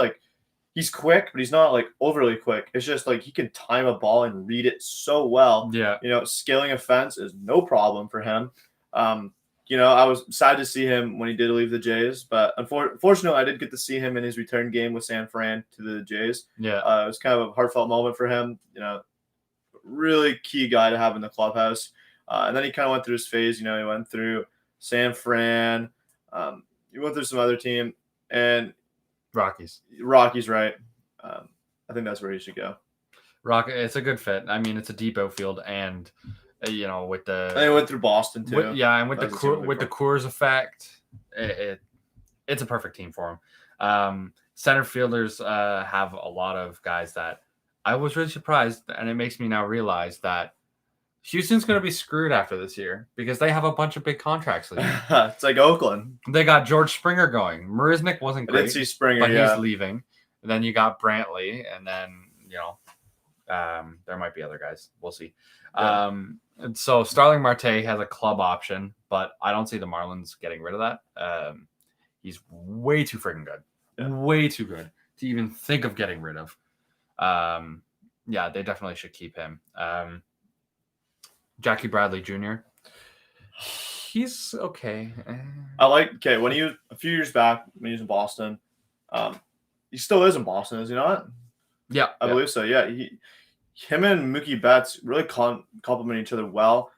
quick, but he's not overly quick. It's just he can time a ball and read it so well. Yeah. Scaling a fence is no problem for him. I was sad to see him when he did leave the Jays, but unfortunately, I did get to see him in his return game with San Fran to the Jays. Yeah. It was kind of a heartfelt moment for him. Really key guy to have in the clubhouse. And then he kind of went through his phase. He went through San Fran. He went through some other team and Rockies, right? I think that's where he should go. It's a good fit. I mean, it's a deep outfield, and with the. And he went through Boston too. And with the Coors effect, it's a perfect team for him. Center fielders have a lot of guys that I was really surprised, and it makes me now realize that Houston's going to be screwed after this year because they have a bunch of big contracts. It's like Oakland. They got George Springer going. Marisnick wasn't great. I did see Springer, but he's leaving. And then you got Brantley, and then there might be other guys. We'll see. Yeah. And so Starling Marte has a club option, but I don't see the Marlins getting rid of that. He's way too freaking good. Yeah. Way too good to even think of getting rid of. They definitely should keep him. Jackie Bradley Jr. He's okay. When he was a few years back when he was in Boston, he still is in Boston, is he not? Yeah, I believe so. Yeah, him and Mookie Betts really complement each other well,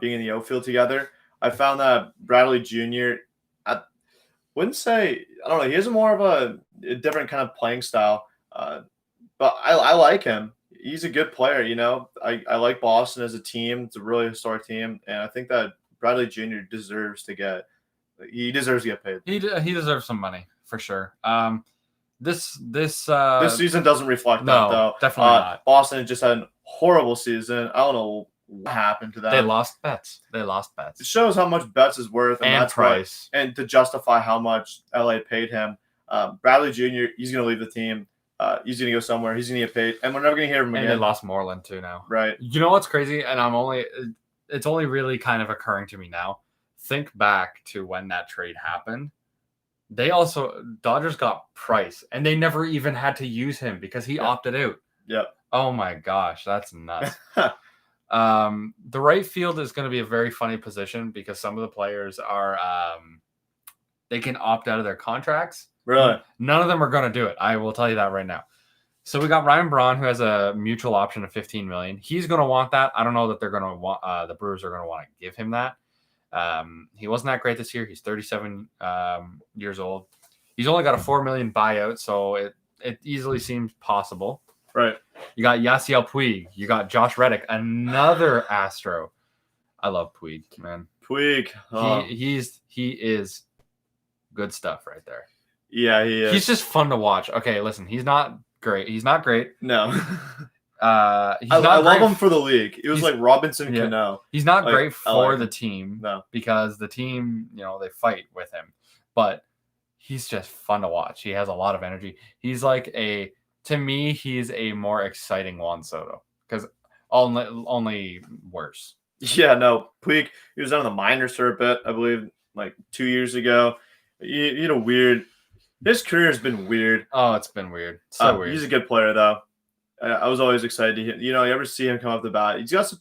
being in the outfield together. I found that Bradley Jr. I wouldn't say, I don't know, he has more of a different kind of playing style, but I like him. He's a good player, I like Boston as a team. It's a really historic team, and I think that Bradley Jr. deserves to get paid. He deserves some money for sure. This season doesn't reflect that though. Definitely not. Boston just had a horrible season. I don't know what happened to them. They lost Betts. It shows how much Betts is worth and that's price, right. And to justify how much LA paid him. Bradley Jr. He's going to leave the team. He's going to go somewhere. He's going to get paid, and we're never going to hear him again. And they lost Moreland too now. Right. You know what's crazy? And it's only really kind of occurring to me now. Think back to when that trade happened. Dodgers got Price, and they never even had to use him because he opted out. Yep. Oh my gosh, that's nuts. The right field is going to be a very funny position because some of the players are they can opt out of their contracts. Really? None of them are going to do it. I will tell you that right now. So we got Ryan Braun, who has a mutual option of $15 million. He's going to want that. I don't know that they're going to want the Brewers are going to want to give him that. He wasn't that great this year. He's 37 years old. He's only got a $4 million buyout, so it easily seems possible. Right. You got Yasiel Puig. You got Josh Reddick, another Astro. I love Puig, man. Puig. He is good stuff right there. Yeah, he is. He's just fun to watch. Okay, listen, he's not great. No. I love him for the league. It was like Robinson Cano. He's not great for the team because the team, they fight with him. But he's just fun to watch. He has a lot of energy. He's to me, he's a more exciting Juan Soto because only worse. Yeah, no. Puig, he was on the minors for a bit, I believe, like 2 years ago. His career has been weird. Oh, it's been weird. So weird. He's a good player, though. I was always excited to hear. You ever see him come off the bat? He's got some,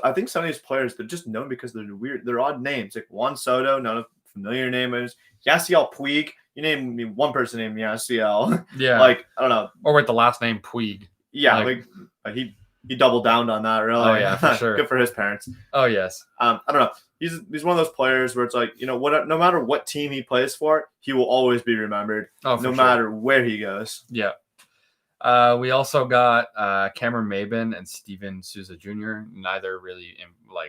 I think some of these players, they're just known because they're weird. They're odd names. Like Juan Soto, not a familiar name is. Yasiel Puig. You name me one person named Yasiel. Yeah. I don't know. Or with the last name Puig. Yeah, he doubled down on that, really. Oh, yeah, for sure. Good for his parents. Oh, yes. I don't know. He's one of those players where it's like, no matter what team he plays for, he will always be remembered, no matter where he goes. Yeah. We also got Cameron Maybin and Steven Souza Jr. Neither really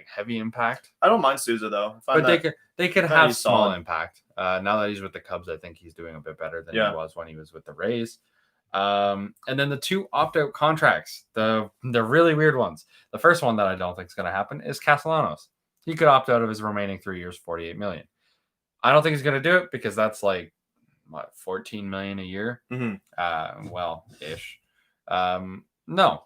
heavy impact. I don't mind Souza though, but they could have small impact. Now that he's with the Cubs, I think he's doing a bit better than he was when he was with the Rays. And then the two opt-out contracts, the really weird ones. The first one that I don't think is going to happen is Castellanos. He could opt out of his remaining 3 years, $48 million. I don't think he's going to do it because that's $14 million a year. Mm-hmm. Ish. No,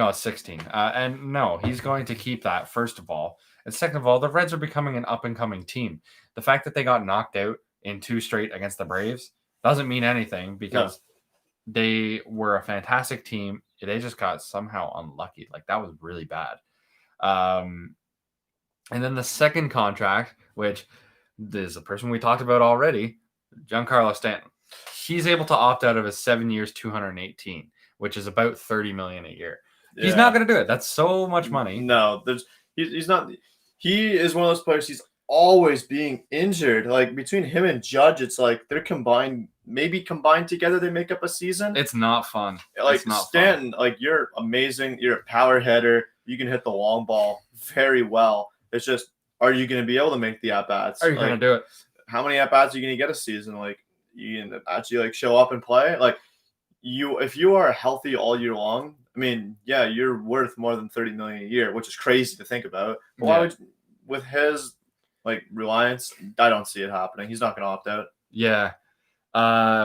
it's 16. And no, he's going to keep that, first of all. And second of all, the Reds are becoming an up-and-coming team. The fact that they got knocked out in 2 straight against the Braves doesn't mean anything because they were a fantastic team. They just got somehow unlucky. That was really bad. And then the second contract, which is the person we talked about already, Giancarlo Stanton. He's able to opt out of his 7 years, $218, which is about $30 million a year. Yeah. He's not going to do it. That's so much money. No, he's not. He is one of those players. He's always being injured. Between him and Judge, it's they're combined together, they make up a season. It's not fun. It's not Stanton, fun. You're amazing. You're a power hitter. You can hit the long ball very well. It's just, are you going to be able to make the at-bats? Are you going to do it? How many at-bats are you going to get a season? You can actually show up and play? If you are healthy all year long, I mean, yeah, you're worth more than $30 million a year, which is crazy to think about. But why would, with his reliance, I don't see it happening. He's not going to opt out. Yeah.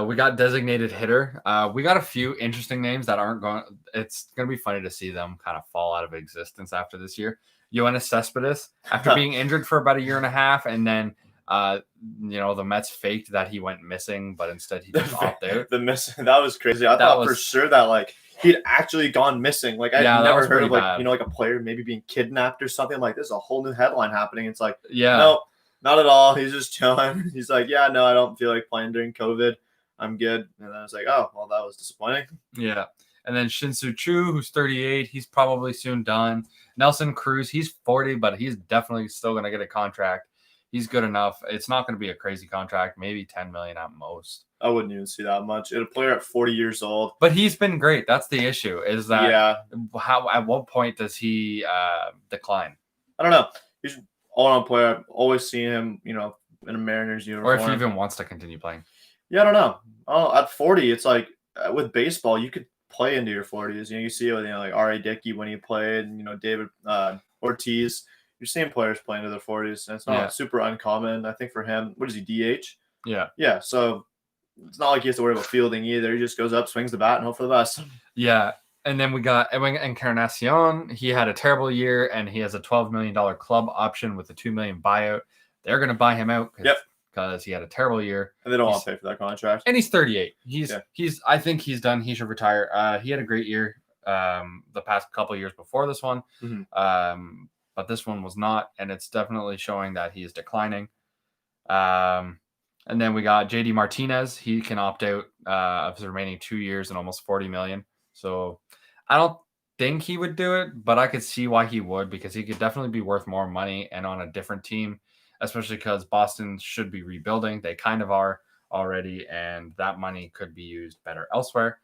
We got designated hitter. We got a few interesting names that aren't going. It's going to be funny to see them kind of fall out of existence after this year. Yoenis Cespedes, after being injured for about a year and a half, and then the Mets faked that he went missing, but instead he just opted out. That was crazy. I thought for sure that he'd actually gone missing. I'd never heard of a player maybe being kidnapped or something. This is a whole new headline happening. It's no, not at all. He's just chilling. He's I don't feel like playing during COVID. I'm good. And then I was oh, well, that was disappointing. Yeah. And then Shin-Soo Choo, who's 38, he's probably soon done. Nelson Cruz, he's 40, but he's definitely still going to get a contract. He's good enough. It's not going to be a crazy contract, maybe $10 million at most. I wouldn't even see that much. A player at 40 years old. But he's been great. That's the issue. Is that at what point does he decline? I don't know. He's an all-around player. I've always seen him, in a Mariners uniform. Or if he even wants to continue playing. Yeah, I don't know. Oh, at 40, it's with baseball, you could play into your 40s. You see it with R.A. Dickey when he played, and David Ortiz. You're seeing players playing into their 40s, and it's not super uncommon. I think for him, what is he, DH? Yeah. Yeah, so it's not like he has to worry about fielding either. He just goes up, swings the bat, and hope for the best. Yeah, and then we got Edwin Encarnacion. He had a terrible year, and he has a $12 million club option with a $2 million buyout. They're going to buy him out because he had a terrible year. And they don't want to pay for that contract. And he's 38. I think he's done. He should retire. He had a great year the past couple of years before this one. Mm-hmm. But this one was not, and it's definitely showing that he is declining. And then we got JD Martinez. He can opt out of his remaining 2 years and almost $40 million. So I don't think he would do it, but I could see why he would, because he could definitely be worth more money and on a different team, especially because Boston should be rebuilding. They kind of are already, and that money could be used better elsewhere.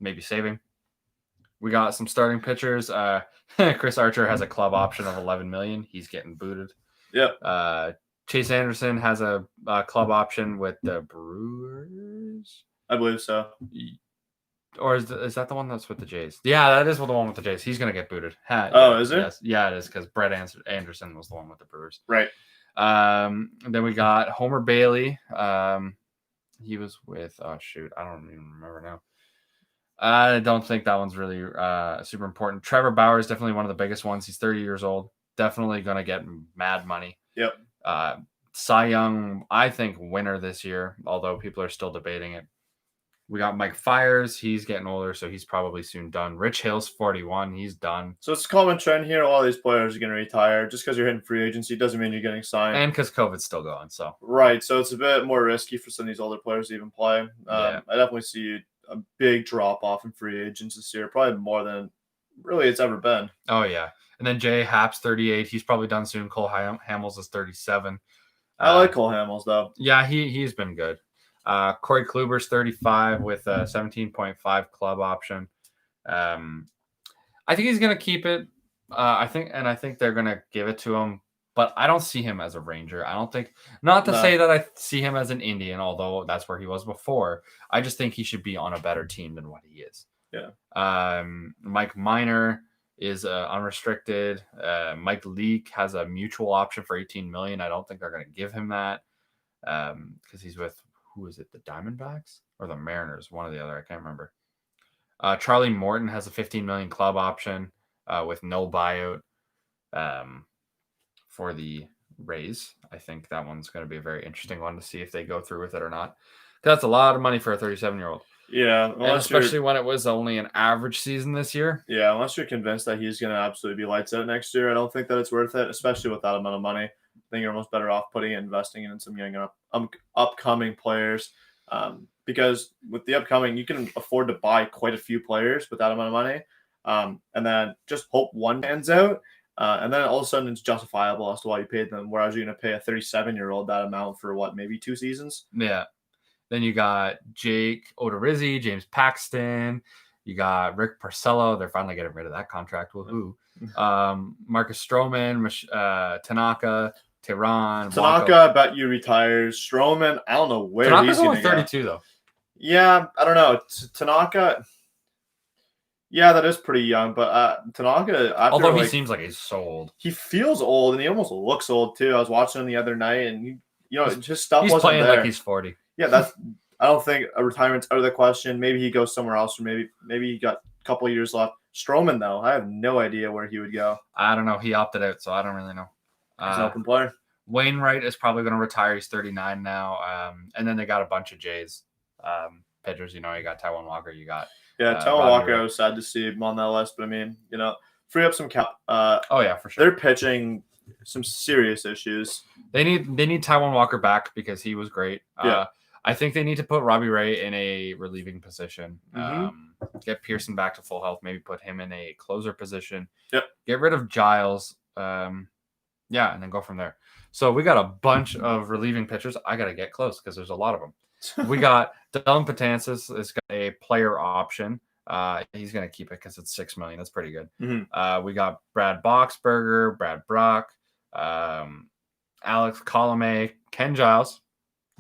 maybe saving. We got some starting pitchers. Chris Archer has a club option of $11 million. He's getting booted. Yep. Chase Anderson has a club option with the Brewers. I believe so. Or is that the one that's with the Jays? Yeah, that is the one with the Jays. He's gonna get booted. Is it? Yes. Yeah, it is because Brett Anderson was the one with the Brewers. Right. Then we got Homer Bailey. He was with I don't even remember now. I don't think that one's really super important. Trevor Bauer is definitely one of the biggest ones. He's 30 years old. Definitely gonna get mad money. Yep. Cy Young, I think winner this year, although people are still debating it. We got Mike Fiers. He's getting older, so he's probably soon done. Rich Hill's 41. He's done. So it's a common trend here. All these players are going to retire. Just because you're hitting free agency doesn't mean you're getting signed. And because COVID's still going. So right. So it's a bit more risky for some of these older players to even play. I definitely see a big drop-off in free agents this year. Probably more than really it's ever been. Oh, yeah. And then Jay Happ's 38. He's probably done soon. Cole Hamels is 37. I like Cole Hamels, though. Yeah, he's been good. Corey Kluber's 35 with a 17.5 club option. I think he's going to keep it. I think they're going to give it to him, but I don't see him as a Ranger. I don't think, not to say that I see him as an Indian, although that's where he was before. I just think he should be on a better team than what he is. Yeah. Mike Minor is unrestricted. Mike Leake has a mutual option for $18 million. I don't think they're going to give him that because he's with, who is it, the Diamondbacks or the Mariners? One or the other. I can't remember. Charlie Morton has a $15 million club option with no buyout for the Rays. I think that one's going to be a very interesting one to see if they go through with it or not. That's a lot of money for a 37-year-old. Yeah. And especially when it was only an average season this year. Yeah, unless you're convinced that he's going to absolutely be lights out next year, I don't think that it's worth it, especially with that amount of money. I think you're almost better off putting it, investing in some young upcoming players. Because with the upcoming, you can afford to buy quite a few players with that amount of money. And then just hope one pans out. And then all of a sudden it's justifiable as to why you paid them. Whereas you're going to pay a 37-year-old that amount for maybe 2 seasons? Yeah. Then you got Jake Odorizzi, James Paxton. You got Rick Porcello. They're finally getting rid of that contract. Woohoo. Marcus Stroman, Tanaka, Tehran. Tanaka, I bet you retires. Stroman, I don't know where Tanaka's only 32, though. Yeah, I don't know. Tanaka, yeah, that is pretty young. But Tanaka, although he seems like he's so old. He feels old, and he almost looks old, too. I was watching him the other night, and his stuff he's wasn't playing there. Like he's 40. Yeah, I don't think a retirement's out of the question. Maybe he goes somewhere else, or maybe he got a couple of years left. Stroman, though, I have no idea where he would go. I don't know. He opted out, so I don't really know. He's an open player. Wainwright is probably going to retire. He's 39 now. And then they got a bunch of Jays pitchers. You got Taijuan Walker. You got Taijuan Walker. I was sad to see him on that list, but I mean, free up some cap. Oh yeah, for sure. They're pitching some serious issues. They need Taijuan Walker back because he was great. Yeah. I think they need to put Robbie Ray in a relieving position. Get Pearson back to full health. Maybe put him in a closer position. Yep. Get rid of Giles. And then go from there. So we got a bunch of relieving pitchers. I got to get close because there's a lot of them. We got Dylan Betances has got a player option. He's going to keep it because it's $6 million. That's pretty good. We got Brad Boxberger, Brad Brock, Alex Colomé, Ken Giles.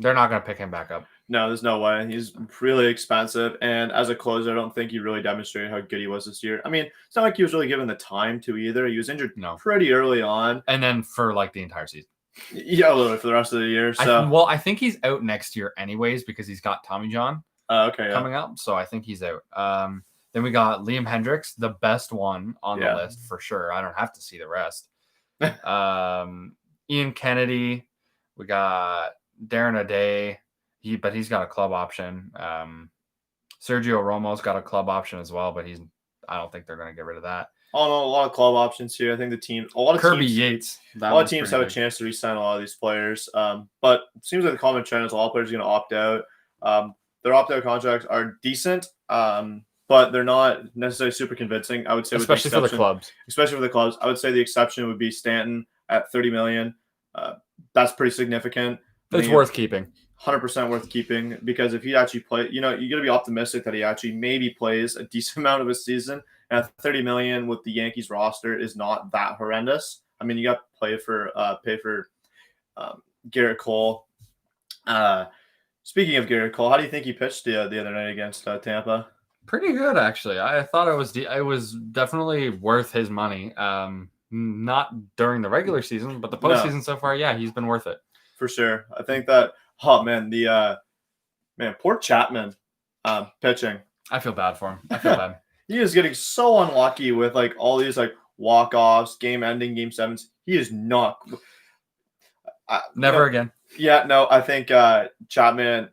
They're not going to pick him back up. No, there's no way. He's really expensive. And as a closer, I don't think he really demonstrated how good he was this year. I mean, it's not like he was really given the time to either. He was injured pretty early on. And then for the entire season. Yeah, literally for the rest of the year. So I think he's out next year anyways because he's got Tommy John coming up. So I think he's out. Then we got Liam Hendricks, the best one on the list for sure. I don't have to see the rest. Ian Kennedy. We got Darren O'Day. He's got a club option. Sergio Romo's got a club option as well, but I don't think they're going to get rid of that. Oh no, a lot of club options here. I think Kirby Yates. A lot of teams have a chance to re-sign a lot of these players. But it seems like the common trend is a lot of players are going to opt out. Their opt-out contracts are decent, but they're not necessarily super convincing. I would say, especially for the clubs. Especially for the clubs, I would say the exception would be Stanton at $30 million. That's pretty significant. It's worth keeping. 100% worth keeping, because if he actually play, you got to be optimistic that he actually maybe plays a decent amount of a season. And $30 million with the Yankees roster is not that horrendous. I mean, you got to pay for Garrett Cole. Speaking of Garrett Cole, how do you think he pitched the other night against Tampa? Pretty good, actually. I thought it was definitely worth his money. Not during the regular season, but the postseason so far, yeah, he's been worth it for sure. I think that. Oh man, poor Chapman pitching. I feel bad for him. I feel bad. He is getting so unlucky with like all these like walk-offs, game-ending, game sevens. He is not. Never again. Yeah, no, I think Chapman.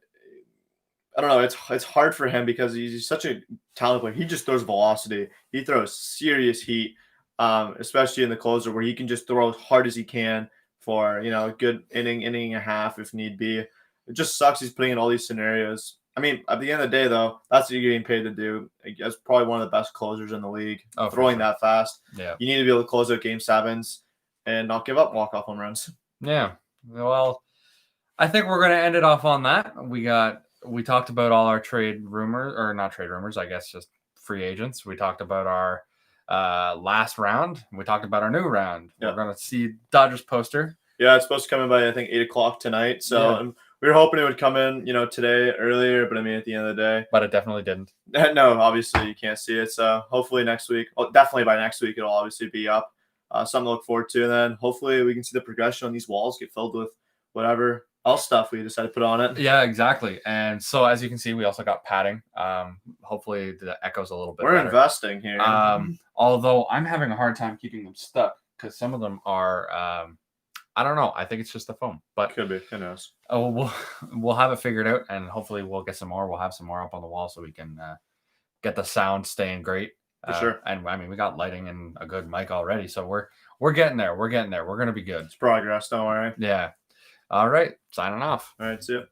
I don't know. It's hard for him because he's such a talented player. He just throws velocity. He throws serious heat, especially in the closer where he can just throw as hard as he can for a good inning and a half if need be. It just sucks he's putting in all these scenarios. I mean, at the end of the day, though, that's what you're getting paid to do. That's probably one of the best closers in the league. Throwing that fast. Yeah. You need to be able to close out game sevens and not give up walk-off home runs. Yeah. Well, I think we're going to end it off on that. We talked about all our trade rumors, or not trade rumors, I guess just free agents. We talked about our last round. We talked about our new round. Yeah. We're going to see Dodgers poster. Yeah, it's supposed to come in by, I think, 8 o'clock tonight. So we were hoping it would come in, today earlier. But, I mean, at the end of the day. But it definitely didn't. No, obviously you can't see it. So hopefully next week, definitely by next week, it'll obviously be up. Something to look forward to. And then hopefully we can see the progression on these walls get filled with whatever else stuff we decided to put on it. Yeah, exactly. And so as you can see, we also got padding. Hopefully the echo's a little bit better. Investing here. Although I'm having a hard time keeping them stuck because some of them are I don't know. I think it's just the foam. But could be. Who knows? Oh, we'll have it figured out, and hopefully we'll get some more. We'll have some more up on the wall so we can get the sound staying great. For sure. And I mean, we got lighting and a good mic already, so we're getting there. We're getting there. We're gonna be good. It's progress. Don't worry. Yeah. All right. Signing off. All right. See ya.